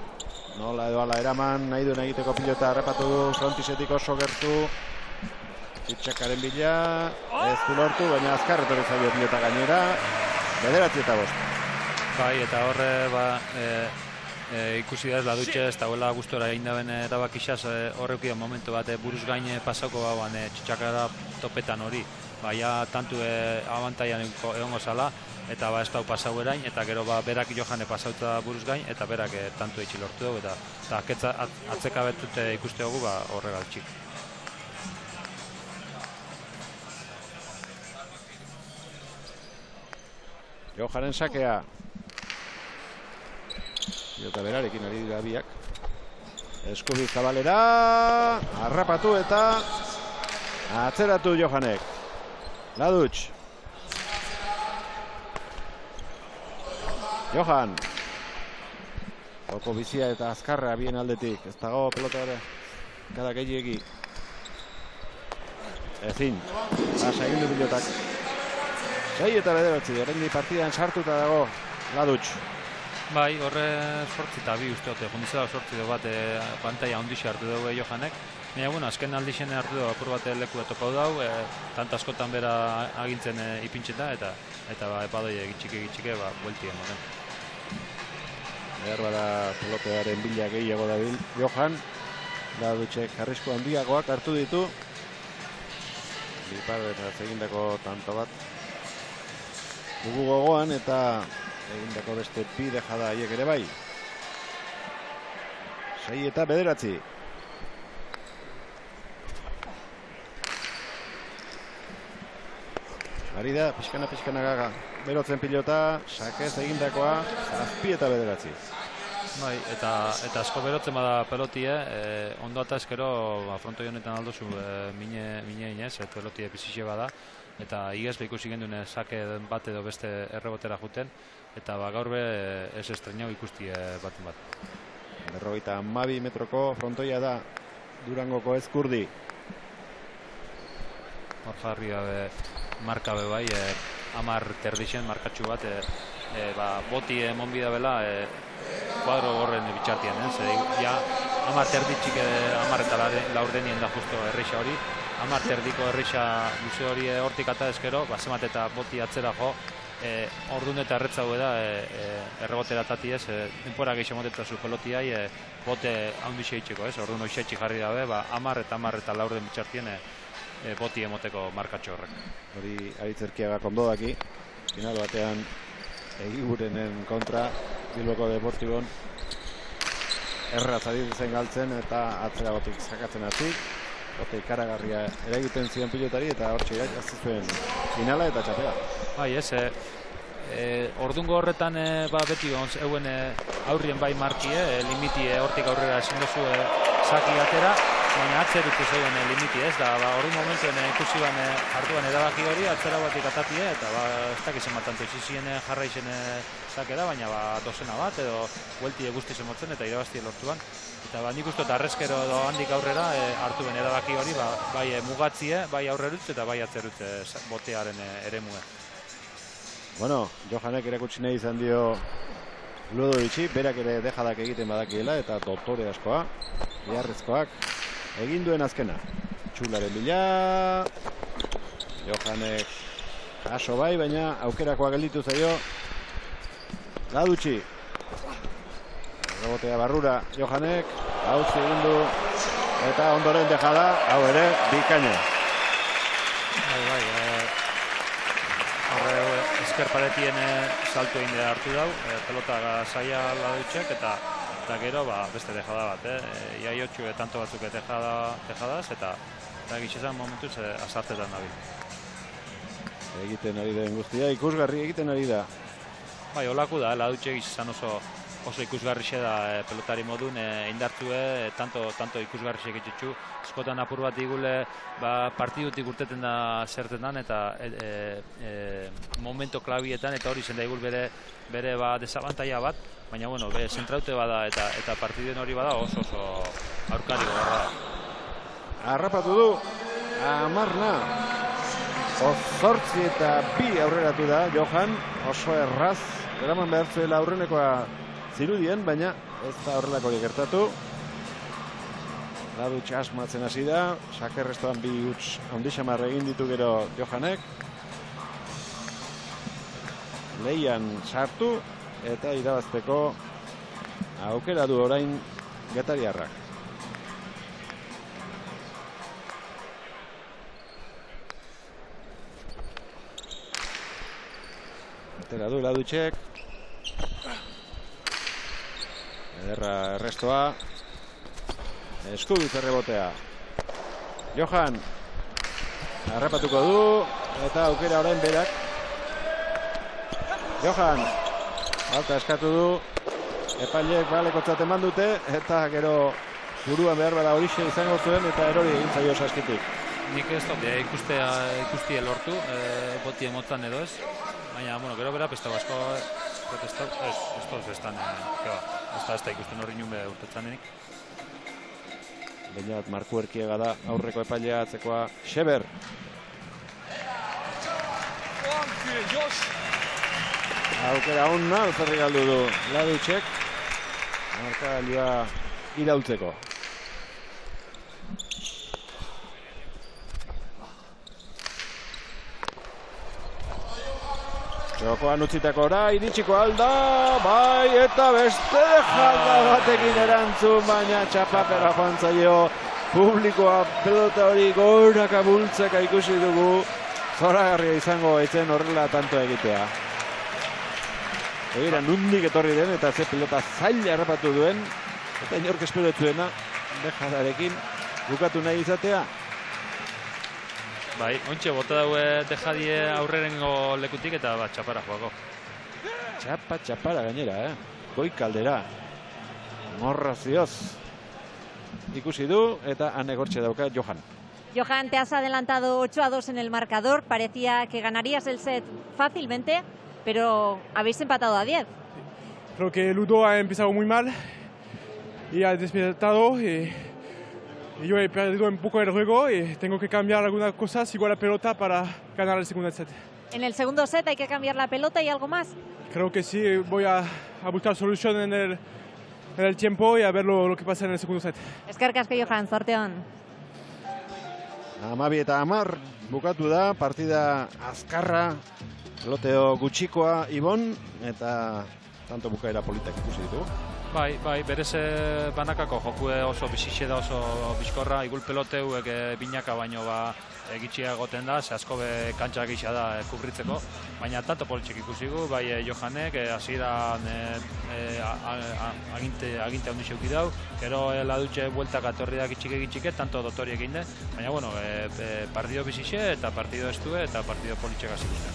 Nola edo ala eraman, nahi duen egiteko pilota harrapatu du, frontisetik oso gertu. Txitxakaren bila, ez du lortu, baina azkar etorri zaio pilota gainera. 9-5. Eta horre ikusi da ez Laducek ez dagoela gustora egin daben erabakixaz horreukia momentu bat buruz gaine pasauko bauan txitxakara topetan hori. Tantu abantaian egongo zala. Eta ez dau pasau erain, eta gero berak Johane pasauta buruz gain, eta berak tantu eitxi lortu dugu, eta atzeka betute ikuste dugu horregaltxik. Johanen sakea. Eta berarekin ari dira biak. Eskubi zabalera, harrapatu eta atzeratu Johanek. Laduc. Johan. Joko bizia eta azkarra bien aldetik. Ez dago pelota ere. Kada gehiegi. Ezin. Pasa egin du pilotak. 6-9. Horrendi partidan sartuta dago Laduc. Horre sortzi eta 2 usteote. Jundizela sortzi dugu bat pantaia ondixe hartu dugu Johanek. Baina, azken aldixen hartu dugu apur bat leku topau dugu. Tant askotan bera agintzen ipintxeta eta epadoi egitxike bueltien moten. Behar bada pelotearen bila gehiago dabil Johan. Laducek arrisku handiagoak hartu ditu. Biparretaz egindako tanto bat dugu gogoan eta egindako beste 2 dejada haiek ere bai. 6-9. Ari da, pixkana berotzen pilota, sakez egindakoa, 7-9. Eta asko berotzen bada pelotie, ondo eta eskero frontoi honetan aldozu mine inez, pelotie pizixe bada, eta igez ikusi genduen sake bat edo beste errebotera juten, eta gaur ez estrenau ikusti baten bat. 52 metroko frontoia da Durangoko Ezkurdi. Hor jarri marka bai, 10 terdixen markatxu bat, boti emon bidabela kuadro horren bitxartien, ja 10 terditxik 10 eta laurdenien da justo erreixa hori, 10 terdiko erreixa luze hori hortik ata ezkero, zemat eta boti atzera jo, orduan eta erretza da errebotera tati ez, denpora gehiago motetzazu pelotiai bote handixe itxeko ez, orduan hoxetxi jarri dabe, 10 eta laurden bitxartien boti emoteko markatxo horrek. Hori Aritzerkiaga kondo daki, final batean Egigurenen kontra Bilboko Deportibon erraz zen galtzen eta atzera botik sakatzen hasi. Bote ikaragarria eragiten ziren pilotari eta hortxe jazte zuen finala eta txapela. Bai, ez, ordungo horretan beti euen aurrien bai markie, limiti hortik aurrera ezin duzu saki atera, baina atzerutu zeuen limiti ez, da hori momentuen ikusi ban hartuan erabaki hori, atzera batik atatie, eta ez dakizen batanto izizien jarraizen zakera, baina dozena bat, edo huelti guzti zemotzen eta irabaztie lortuan. Eta nik uste arrezkero edo handik aurrera hartu ben erabaki hori, bai mugatzie, bai aurrerutz eta bai atzerutze botearen eremue. Bueno, Johanek erakutsi nahi izan dio Ludovic'i, berak ere dejadak egiten badakiela eta doktore askoa, biharrezkoak, egin duen azkena. Txularen bila, Johanek jaso bai, baina aukerakoa gelditu zaio Ladutxi. Rebotea barrura Johanek, hautzi egin du, eta ondoren dejada, hau ere, bikaina. Bai, ezker paretien salto egin hartu dau, pelota zaila Ladutxek, eta gero beste dejada bat, Iaiotxu tanto batzuk dejadaz, eta gitxezan momentuz azartetan nabil. Egiten ari den guztia, ikusgarri egiten ari da. Bai, olaku da, Ladutxek gitxezan oso ikusgarrixe da pelotari modun, indartzue, tanto ikusgarrixe egitxutxu. Eskotan apur bat digule partidutik urteten da zertetan eta momento klabietan, eta hori zen da igul bere desabantaia bat, baina bueno, zentraute bada eta partiduen hori bada oso aurkari gogorra da. Arrapatu du, Amarna. 8 eta 2 aurreratu da, Johan, oso erraz, eraman behar zuela aurrenekoa zirudien, baina ez da horrelako gertatu. Ladutx asmatzen hasi da, sakerrestoan 2 huts handixamar egin ditu gero Johanek. Leian sartu eta irabazteko aukera du orain getariarrak. Atera du Ladutxek. Ederra errestoa. Eskuduz errebotea. Johan. Harrapatuko du. Eta aukera orain berak. Johan. Falta eskatu du. Epailek balekotzat eman dute. Eta gero buruan behar bada horixe izango zuen. Eta erori egin zaio saskitik. Nik ez dut ikustia lortu. Boti emotzan edo ez. Baina, gero bera pesta basko protestau, ez toz estan, ez da ikusten horri nuen urtetzen denik. Bainat, Marku Erkiega da aurreko epailea atzekoa Xeber. Aukera onna, alferri galdu du Ladutxek. Markagailua iraultzeko. Jokoan utzitako iritsiko alda, bai, eta beste dejada batekin erantzun, baina txapapera joan zaio publikoa pelota hori goraka bultzeka ikusi dugu, zoragarria izango etzen horrela tanto egitea. Egira, nundik etorri den eta ze pelota zaila errapatu duen, eta inork esperetzuena dejadarekin bukatu nahi izatea. Bai, ontxe, bota daue dejadie aurrerengo lekutik eta txapara joako. Txapara gainera, Goi kaldera. Morrazioz. Ikusi du eta anegortxe dauka Johan. Johan, te has adelantado 8-2 en el marcador. Parecía que ganarías el set fácilmente, pero habéis empatado a 10. Creo que Ludo ha empezado muy mal y ha despertado y yo he perdido un poco el juego y tengo que cambiar algunas cosas, igual la pelota, para ganar el segundo set. En el segundo set hay que cambiar la pelota y algo más. Creo que sí, voy a buscar solución en el tiempo y a ver lo que pasa en el segundo set. Eskerrik asko Johan, zorteon. 12:10 bukatu da, partida azkarra, peloteo gutxikoa Ibon, eta tanto bukaera politak ikusi ditugu. Bai, berez banakako jokue oso bizixe da, oso bizkorra, igul peloteuek binaka baino gitxia egoten da, ze asko kantxa gisa da kubritzeko, baina tanto politxek ikusigu, bai Johanek hasieran aginte handi xeuki dau, gero ladutxe bueltak atorri da gitxike, tanto dotori egin de, baina bueno, partido bizixe eta partido estue eta partido politxek hasi guztien.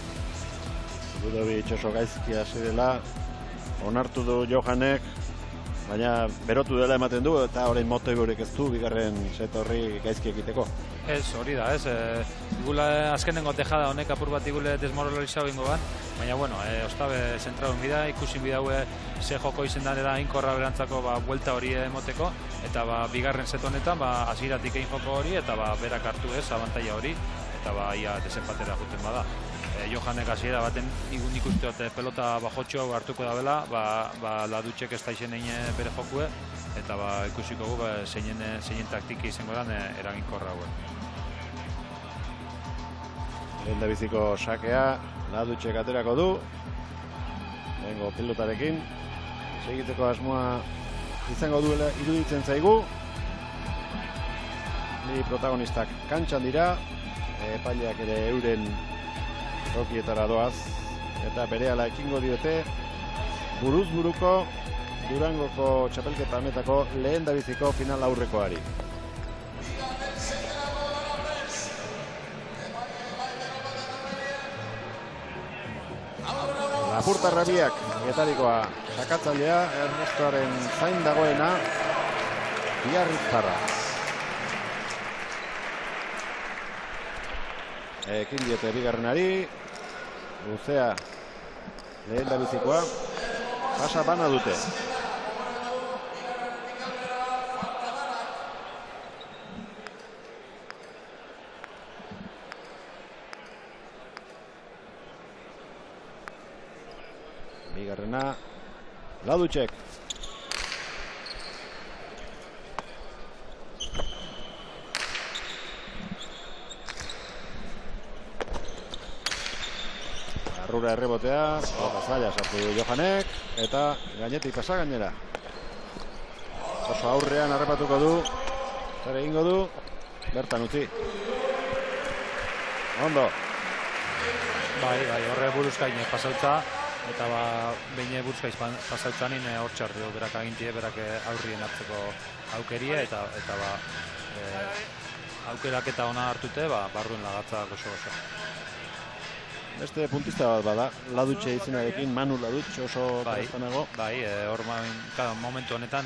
Ludovic oso gaizki hasi dela, onartu du Johanek, baina berotu dela ematen du eta orain motiborik ez du bigarren set horri gaizki egiteko. Ez, hori da, ez. Igula azkenengo tejada honek apur bat igule desmoralizau ingo ban, baina bueno, ostabe zentraun bida, ikusin bidaue ze joko izendanera inkorra berantzako buelta hori emoteko, eta bigarren set honetan hasieratik egin joko hori, eta berak hartu ez, abantaila hori, eta ia desenpatera juten bada. Johanek hasiera baten nik uste dut pelota bajotxo hau hartuko da bela, ladutxek ez da izen egin bere jokue, eta ikusiko gu zeinen taktiki izango dan eraginkorra hauen. Lehendabiziko sakea, ladutxek aterako du, lehengo pilotarekin, segitzeko asmoa izango duela iruditzen zaigu. Bi protagonistak kantxan dira, epaileak ere euren tokietara doaz, eta berehala ekingo diote buruz buruko Durangoko txapelketa honetako lehendabiziko final aurrekoari. Lapurtarra biak, getarikoa sakatzailea, Ernestoaren zain dagoena, Biarriztarra. Ekin diote bigarrenari, luzea lehendabizikoa, pasa bana dute. Bigarrena, Ladutxek. Arrura errebotea, zaila sartu du Johanek, eta gainetik pasa gainera. Oso aurrean harrapatuko du, zer egingo du, bertan utzi. Ondo. Bai, horre buruzkain pasautza, eta behin buruzkaiz pasautzanin hor txarri berak agintie, berak aurrien hartzeko aukerie, eta aukerak eta ona hartute, barruen lagatza gozo-gozo. Beste puntista bat bada, Ladutxe izenarekin, Manu Ladutxe oso tarezpanago. Bai, hor momentu honetan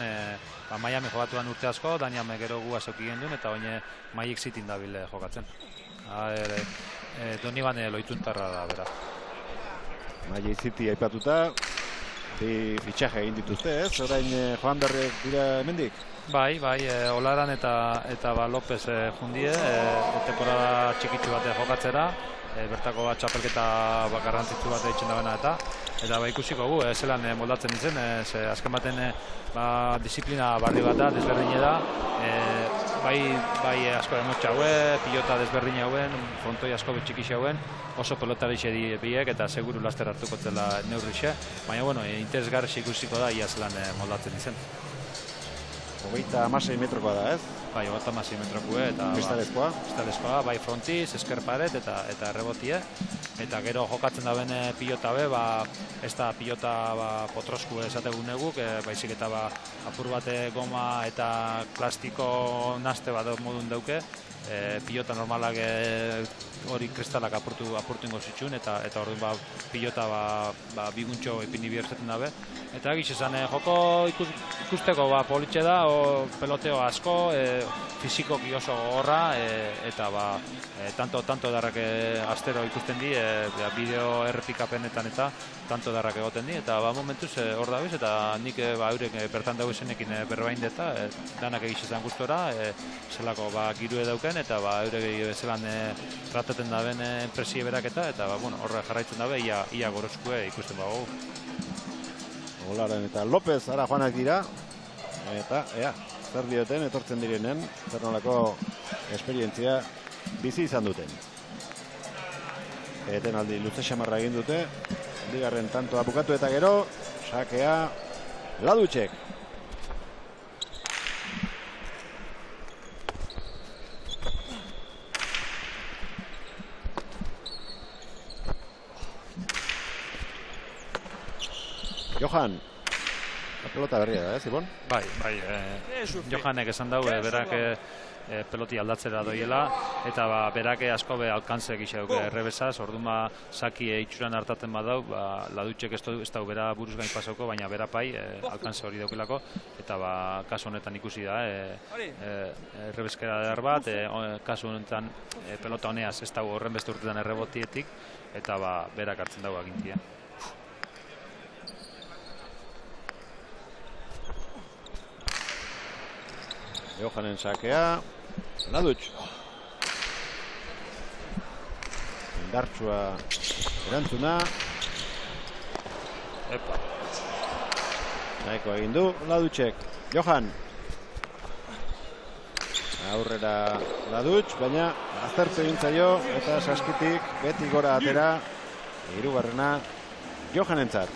Miami jokatuan urte asko, Daniame gero gu azoki gendun, eta baina Maiek zitin dabil jokatzen. Donibane loituntarra da, bera. Maiek ziti aipatuta, bi fitxaje egin dituzte, ez? Orain Joan Berrek dira hemendik? Bai, Olaran eta López jundie, temporada txikitzu bat jokatzera, bertako txapelketa garrantzitsu bat eitzen dabena eta ikusiko gu, zelan moldatzen ditzen, azken baten disiplina barri bat da, desberdine da, bai asko emotxa haue, pilota desberdine hauen, frontoi asko txikixe hauen, oso pelotarixe biek eta seguru laster hartuko zela neurrixe, baina bueno, interesgarri ikusiko da, ia zelan moldatzen ditzen. 26 metrokoa da, ez? Bai, 26 metrokue eta kristalezkoa, bai frontiz, eskerparet eta errebotie, eta gero jokatzen da bene pilota be, ez da pilota potrosku esategun neguk, baizik eta apur bate goma eta plastiko naste bat modun dauke, pilota normalak hori kristalak apurtu ingo zitxun, eta orduan pilota biguntxo ipini biherzetzen dabe, Eta egiz esan, joko ikusteko politxe da, peloteo asko, fizikoki oso gogorra, eta tanto darrak astero ikusten di, bideo errepikapenetan eta tanto darrak egoten di, eta momentuz hor dagoiz, eta nik eurek bertan dago izenekin berbain deta, danak egiz esan gustora, zelako girue dauken, eta eurek zelan trataten daben enpresie beraketa, eta horre jarraitzen dabe, ia gorozkue ikusten bago. Olaren eta López ara joanak dira, eta zer dioten etortzen direnen, zer nolako esperientzia bizi izan duten. Etenaldi luze xamarra egin dute, bigarren tantoa bukatu eta gero, sakea Ladutxek. Johan, la pelota berria da, Zibon? Bai, Johanek esan dau, berak peloti aldatzera doiela, eta berak asko alkantze gisa duke errebesaz, orduma saki itxuran hartaten badau, Ladutxek ez dau bera buruz gain pasauko, baina bera pai, alkantze hori daukelako, eta kasu honetan ikusi da, errebeskera behar bat, kasu honetan pelota honeaz ez dau horren beste urtetan errebotietik, eta berak hartzen dau agintia. Johanen sakea, Ladutx. Indartsua erantzuna. Nahiko egin du Ladutxek. Johan. Aurrera Ladutx, baina aztertu egin zaio eta saskitik beti gora atera. Hirugarrena Johanentzat.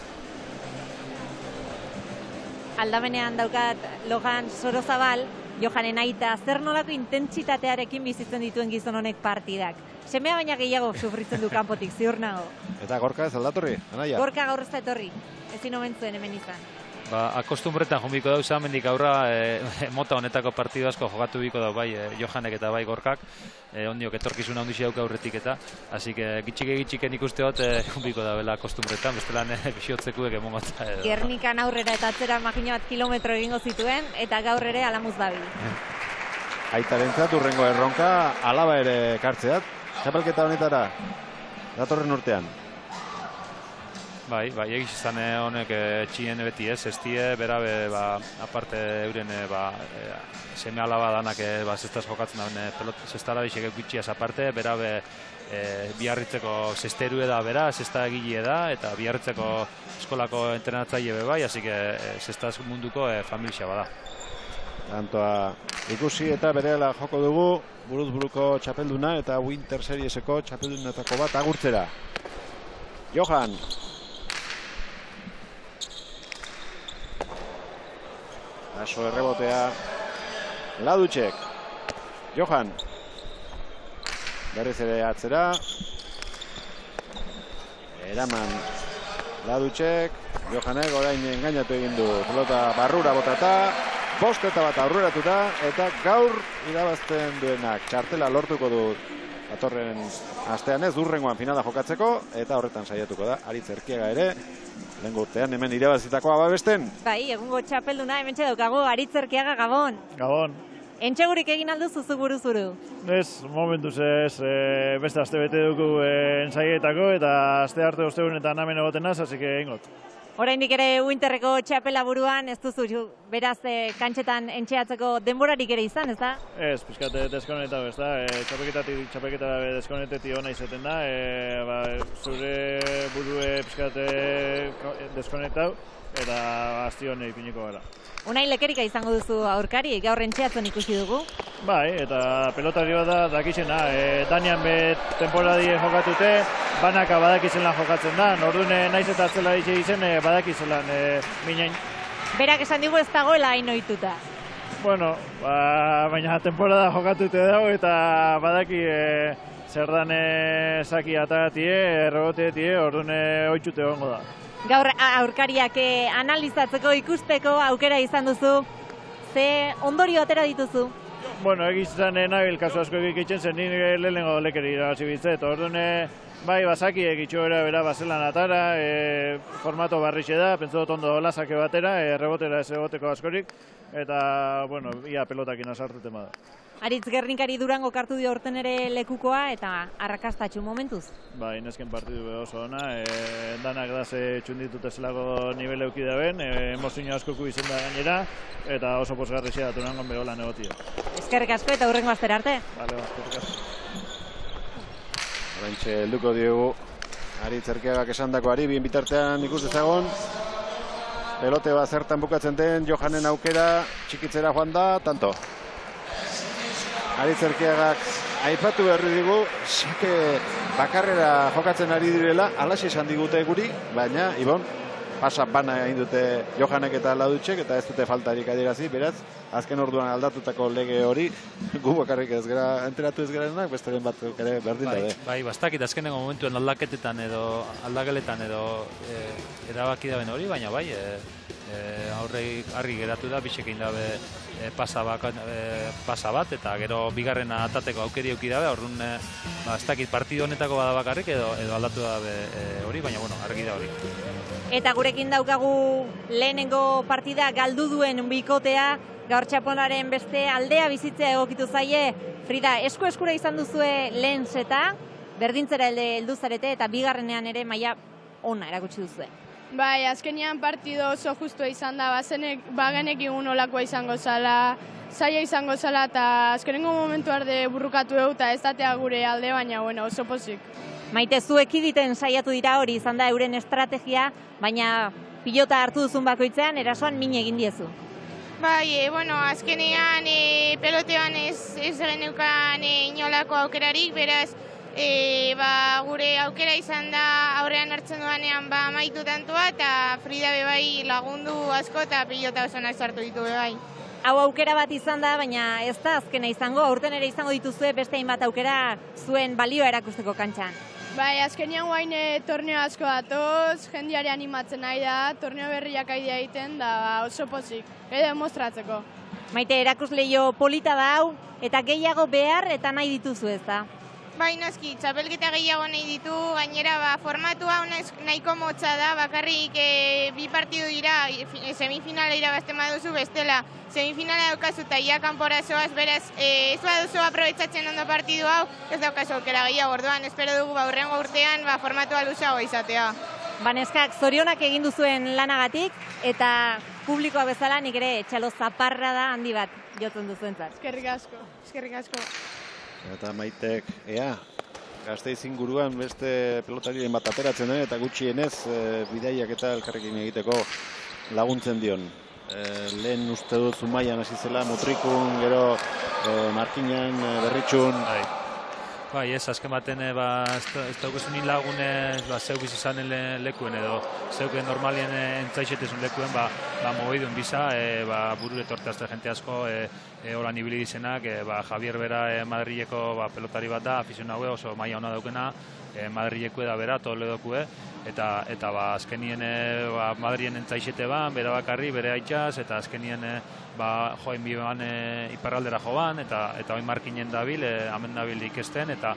Aldamenean daukat Logan Sorozabal, Johanen aita, zer nolako intentsitatearekin bizitzen dituen gizon honek partidak. Semea baina gehiago sufritzen du kanpotik, ziur nago. Eta Gorka ez aldatorri, Anaia? Gorka gaur ez da etorri, ezin omentzuen hemen izan. Akostumbretan jombiko dau zamendik aurra, mota honetako partidu asko jogatu biko dau bai Johanek eta bai Gorkak, ondiok etorkizuna ondixi dauka aurretik eta, hasi gitxiken ikuste hot jombiko dauela akostumbretan, bestelan bisiotzekuek emongot. Gernikan aurrera eta atzera makina bat kilometro egingo zituen, eta gaur ere alamuz dabil. Aitarentzat urrengo erronka, alaba ere kartzeat, txapelketa honetara, datorren urtean. Bai, egiz izan honek txien beti ez die, berabe, aparte euren seme alaba danak zestaz jokatzen dauen zestara bisek gutxiaz aparte, berabe biarritzeko zesterue da bera, zesta egile da, eta biarritzeko eskolako entrenatzaile be bai, hasi zestaz munduko familia bada. Tantoa ikusi eta berehala joko dugu, buruz-buruko txapelduna eta Winter Serieseko txapeldunetako bat agurtzera. Johan. Aso errebotea Ladutxek. Johan. Berriz ere atzera. Eraman Ladutxek. Johanek orain engainatu egin du. Pelota barrura botata. Bosteta bat aurreratuta. Eta gaur irabazten duenak txartela lortuko du datorren astean ez, hurrengoan finala jokatzeko. Eta horretan saiatuko da Aritz Erkiaga ere. Lehengo urtean hemen irabazitakoa babesten. Bai, egungo txapelduna hemen daukagu Aritz Erkiaga Gabon. Gabon. Entxegurik egin aldu zuzuguru-zuru? Ez, momentuz ez, beste aste bete dugu ensaietako eta aste arte ostegunetan hemen egoten naz, hasi que egingot. Oraindik ere Winterreko txapela buruan, ez duzu beraz kantxetan entxeatzeko denborarik ere izan, ez da? Ez, pizkat deskonetau, ez da, txapelketa deskoneteti hona izaten da, zure burue pizkat deskonetau eta azti hone ipiniko gara. Unain lekerika izango duzu aurkari, gaur entxeatzen ikusi dugu? Bai, eta pelotari bat da dakizena, Danian be temporadie jokatute, banaka badakizelan jokatzen da, ordune naiz eta atzela ditxe izen badakizelan minen. Berak esan digu ez dagoela hain ohituta. Bueno, baina temporada jokatute dago eta badaki zer dan saki atagatie, reboteetie, ordune ohitute egongo da. Gaur aurkariak analizatzeko ikusteko aukera izan duzu, ze ondorio atera dituzu? Bueno, egizan nabil kasu asko egitzen zen, nire lehenengo lekeri irabazi bitzet, orduan Bai, bazaki egitxoera bera bazelan atara, formato barrixe da, pentsu dut ondo lasake batera, rebotera ez egoteko askorik, eta, bueno, ia pelotakin asartuten bada. Aritz Gernikari Durango kartu dio orten ere lekukoa eta arrakastatxu momentuz. Bai, nesken partidu oso ona, danak da ze txunditut ezelako nivele euki daben, emozio askoku izen da gainera, eta oso posgarri xea Durangon behola negotia. Eskerrik asko eta hurrengo astera arte. Bale, eskerrik asko. Oraintxe helduko diogu Aritz Erkiagak esandakoari, bien bitartean ikus dezagon. Pelote bat zertan bukatzen den, Johanen aukera txikitzera joan da, tanto. Aritz Erkiagak aipatu berri digu, sake bakarrera jokatzen ari direla, alaxe esan digute guri, baina, Ibon, pasa bana egin dute Johanek eta Ladutxek, eta ez dute faltarik adierazi, beraz, azken orduan aldatutako lege hori, gu bakarrik ez gara, enteratu ez garenak, besteren batzuk ere berdin daude. Bai, bastakit azkenengo momentuen aldaketetan edo aldageletan edo erabaki daben hori, baina bai, aurre argi geratu da, bisekin dabe pasa bat, eta gero bigarrena atateko aukeri euki dabe, orduan, ez dakit partidu honetako bada bakarrik edo aldatu dabe hori, baina bueno, argi da hori. Eta gurekin daukagu lehenengo partida galdu duen bikotea, gaur txaponaren beste aldea bizitzea egokitu zaie. Frida, esku-eskura izan duzue lehen zeta, berdintzera heldu zarete eta bigarrenean ere maila ona erakutsi duzue. Bai, azkenean partido oso justu izan da, bagenek egun olakoa izango zala, zaila izango zala, eta azkenengo momentu arde burrukatu dugu, eta ez datea gure alde, baina bueno, oso pozik. Maite, zuek iditen saiatu dira hori izan da euren estrategia, baina pilota hartu duzun bakoitzean, erasoan min egin diezu. Bai, bueno, azkenean pelotean ez geneukan inolako aukerarik, beraz, gure aukera izan da aurrean hartzen duanean amaitu tantua, eta Frida bebai lagundu asko eta pilota osonak sartu ditu bebai. Hau aukera bat izan da, baina ez da azkena izango, aurten ere izango dituzue beste hainbat aukera zuen balioa erakusteko kantxan. Bai, azkenean guain torneo asko datoz, jendiari animatzen nahi da, torneo berriak aidea egiten, da oso pozik, edo demostratzeko. Maite, erakusleio polita da hau, eta gehiago behar eta nahi dituzu ez da? Bai, noski, txapelketa gehiago nahi ditu, gainera formatua nahiko motza da, bakarrik bi partidu dira, semifinala irabazten baduzu, bestela semifinala daukazu eta ia kanpora zoaz, beraz, ez baduzu aprobetsatzen ondo partidu hau, ez daukazu aukera gehiago, orduan, espero dugu hurrengo urtean formatua luzago izatea. Baneskak, zorionak egin duzuen lanagatik, eta publikoa bezala nik ere txalo zaparra da handi bat jotzen duzuentzat. Eskerrik asko, eskerrik asko. Eta Maitek, Gasteiz inguruan beste pelotarien bat ateratzen den, eta gutxienez bidaiak eta elkarrekin egiteko laguntzen dion. Lehen uste dut Zumaian hasi zela, Mutrikun, gero Markinan, Berritxun. Bai, ez, azken baten, ez daukezunin lagune, zeuk izanen lekuen edo, zeuk normalien entzaixetezun lekuen, mogidun biza, burure torteazte jente asko, holan ibili dizenak, Javier Bera Madrileko pelotari bat da, afizionaue oso maila ona daukena, Madrileko da bera, Toledokue, eta azkenien Madrien entzaixete ban, bera bakarri, bere haitxaz, eta azkenien joen biban iparraldera joan, eta oin Markinen dabil, hemen dabil ikesten, eta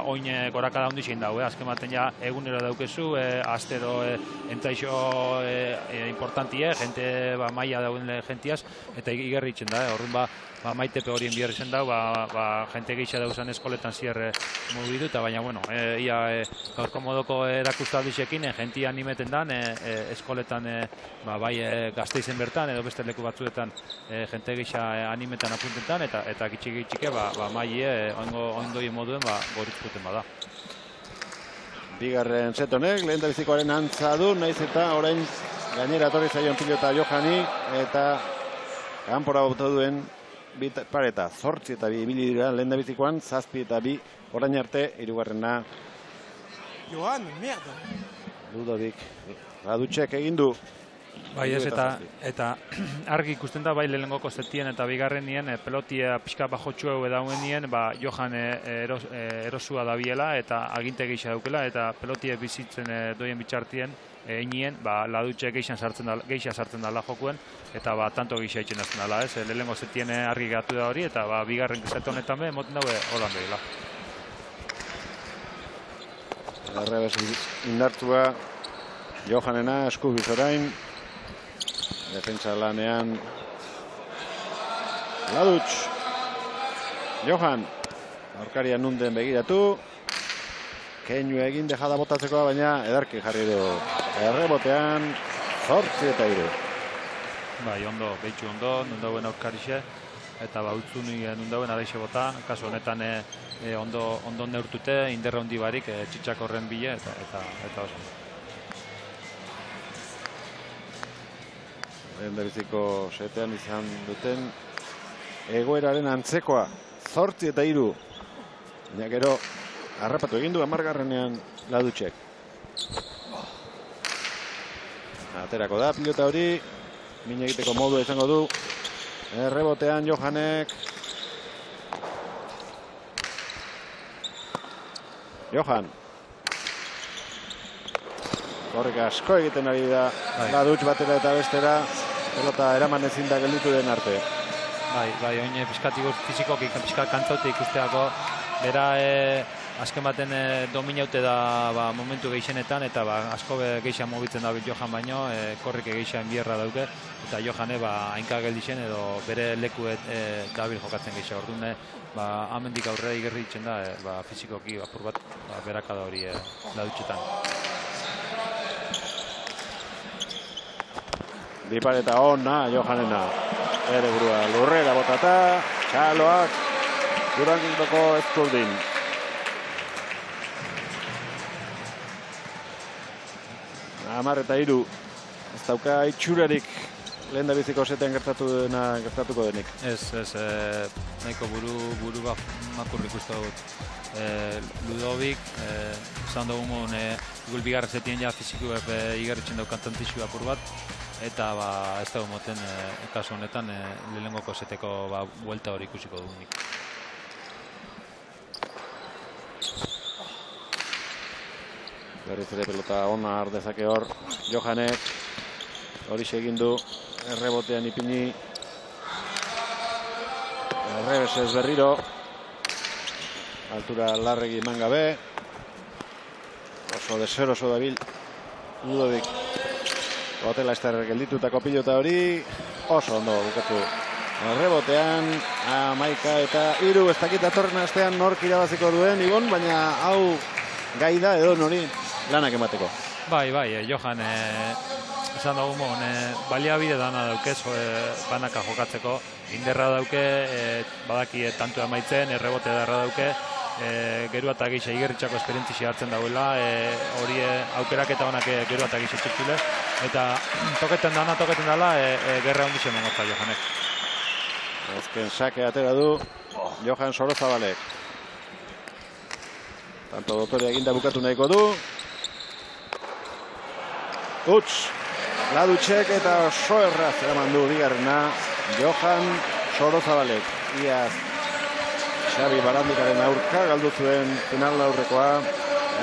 oin gorakada hundi zein daue, azken baten ja egunero daukezu, astero entzaixo importantie, jente maila dauen jentiaz, eta igerri itzen da, horren maitepe horien bihar izan dau, jente geixa dauzan eskoletan zierre mugidu, eta baina, bueno, ia gaurko modoko erakustaldisekin, jentia animeten dan, eskoletan, bai Gasteizen bertan, edo beste leku batzuetan, jente geixa animetan apuntetan, eta gitxike, maile, oindoi moduen, goritzkuten bada. Bigarren set honek, lehen da bizikoaren antza du, naiz eta orain gainera etorri zaion pilota Johani, eta kanpora bota duen pareta, 8 eta 2 ibili dira lehen da bizikoan, 7 eta 2 orain arte, hirugarrena. Joan, merda! Ludovic, Ladutxek egin du. Bai ez, eta argi ikusten da, bai lehenengoko zetien eta bigarrenien pelotia pixka bajotxueu edauenien, Johan erosua dabiela eta aginte geixa daukela, eta pelotie bizitzen doien bitxartien, einien, Ladutxe geixa sartzen dala jokuen, eta tanto geixa itxen azten dala, ez? Lehenengo zetien argi gatu da hori, eta bigarren zet honetan be, emoten daue holan behila. Errebes indartua Johanena, eskubiz orain. Defentsa lanean Laduch. Johan. Aurkaria nunden begiratu. Keinu egin dejada botatzeko, baina edarki jarri du. Errebotean 8-3. Bai, ondo, behitxu ondo, nundauen aurkarixe. Eta utzuni nundauen araixe bota. Kasu honetan ondo neurtute, inderra hondi barik, txitsak horren bile, eta oso. Lehendabiziko setean izan duten egoeraren antzekoa 8-3. Baina gero harrapatu egin du 10garrenean Laduchek. Aterako da pilota hori, min egiteko modu izango du. Errebotean Johanek. Johan. Horrek asko egiten ari da Laduch batera eta bestera. Pelota eraman ezin da gelditu den arte. Bai, oin pizkatik fizikoki, pizkat kantzauti ikusteako. Bera azken baten dominaute da momentu geixenetan, eta asko geixan mobitzen da Johan baino, korrik geixan bierra dauke, eta Johane hainka geldixen edo bere lekuet dabil jokatzen geixan. Orduan, amendik aurrera igerri ditzen da, fizikoki apur bat berakada hori Laduchetan. Dipareta ona Johanena. Ere burua lurrera botata, txaloak Durangildoko Eskurdin. Amar eta 3. Ez dauka itxurarik lehendabiziko setean gertatuko denik. Ez, nahiko buru makurrik uste dut. Ludovic, zan dugu gul bigarra setien ja fiziko igarritzen daukan tantixu apur bat. Eta ez dago moten kasu honetan lehenengoko seteko buelta hori ikusiko dugunik. Berriz ere pelota ona ardezake hor Johanek. Hori egin du errebotean ipini. Errebes ez berriro. Altura larregi eman gabe. Oso deseroso dabil Ludovic. Hotela estar gelditutako pilota hori oso ondo bukatu. Errebotean 11-3. Ez dakit datorren astean nork irabaziko duen Ibon, baina hau gai da edo nori lanak emateko. Bai, Johan esan dugu baliabide dana dauke banaka jokatzeko. Inderra dauke, badaki tantu amaitzen, errebote darra dauke. Gerua eta gisa igerritxako esperientzia hartzen dauela, hori aukeraketa honak gerua eta gisa txiptule, eta toketen dala, gerra hondi zen mongotza Johanek. Azken sake atera du Johan Sorozabalek. Tanto dotorea eginda bukatu nahiko du. Uts, Laduchek eta oso erraz eraman du bigarrena Johan Sorozabalek. Iaz Xabi Barandikaren aurka galdu zuen final aurrekoa,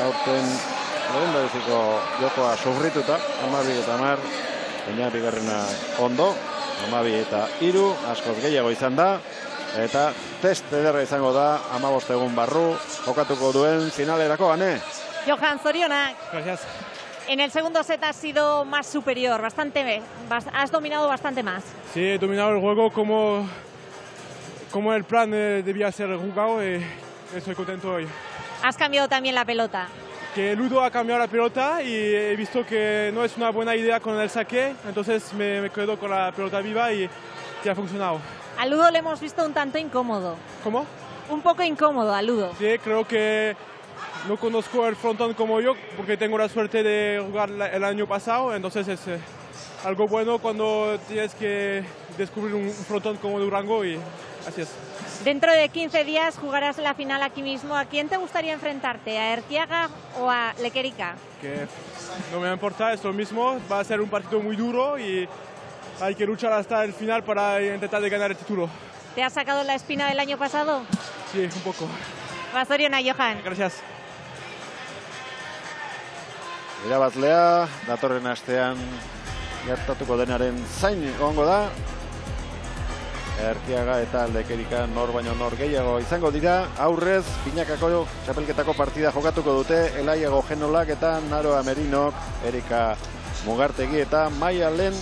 aurten lehendabiziko jokoa sufrituta, 12-10, baina bigarrena ondo, 12-3, askoz gehiago izan da, eta test ederra izango da 15 egun barru jokatuko duen finalerako, Ane. Johan, zorionak. Gracias. En el segundo set has sido más superior, has dominado bastante más. Sí, he dominado el juego como el plan debía ser jugado y estoy contento hoy. Has cambiado también la pelota. Que Ludo ha cambiado la pelota y he visto que no es una buena idea con el saque, entonces me quedo con la pelota viva y ha funcionado. A Ludo le hemos visto un tanto incómodo. ¿Cómo? Un poco incómodo a Ludo. Sí, creo que no conozco el frontón como yo porque tengo la suerte de jugar el año pasado, entonces es algo bueno cuando tienes que descubrir un frontón como Durango y así es. Dentro de 15 días jugarás la final aquí mismo. ¿A quién te gustaría enfrentarte? ¿A Erquiaga o a Lequerica? Que no me importa, es lo mismo. Va a ser un partido muy duro y hay que luchar hasta el final para intentar de ganar el título. ¿Te has sacado la espina del año pasado? Sí, un poco. Basoriona, Johan. Gracias. Irabazlea, datorren astean gertatuko denaren zain egongo da. Erkiaga eta Lekerika nor baino nor gehiago izango dira. Aurrez, binakako txapelketako partida jokatuko dute Elaiago Genolak eta Naroa Merinok, Erika Mugartegi eta Maialen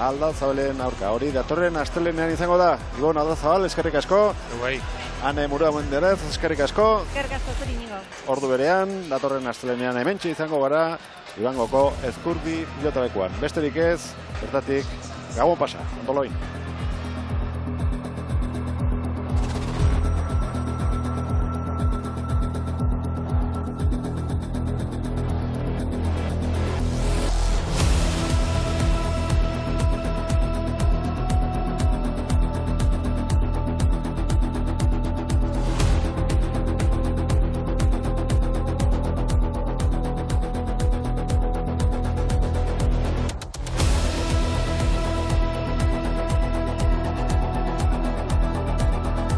Aldazabalen aurka. Hori datorren astelenean izango da. Ibon Aldazabal, eskerrik asko. Bai. Ane Murua Menderez, eskerrik asko. Eskerrik asko zuri nigo. Ordu berean, datorren astelenean hementxe izango gara, Ibangoko Ezkurdi pilotalekuan. Besterik ez, bertatik, gabon pasa, ondoloin.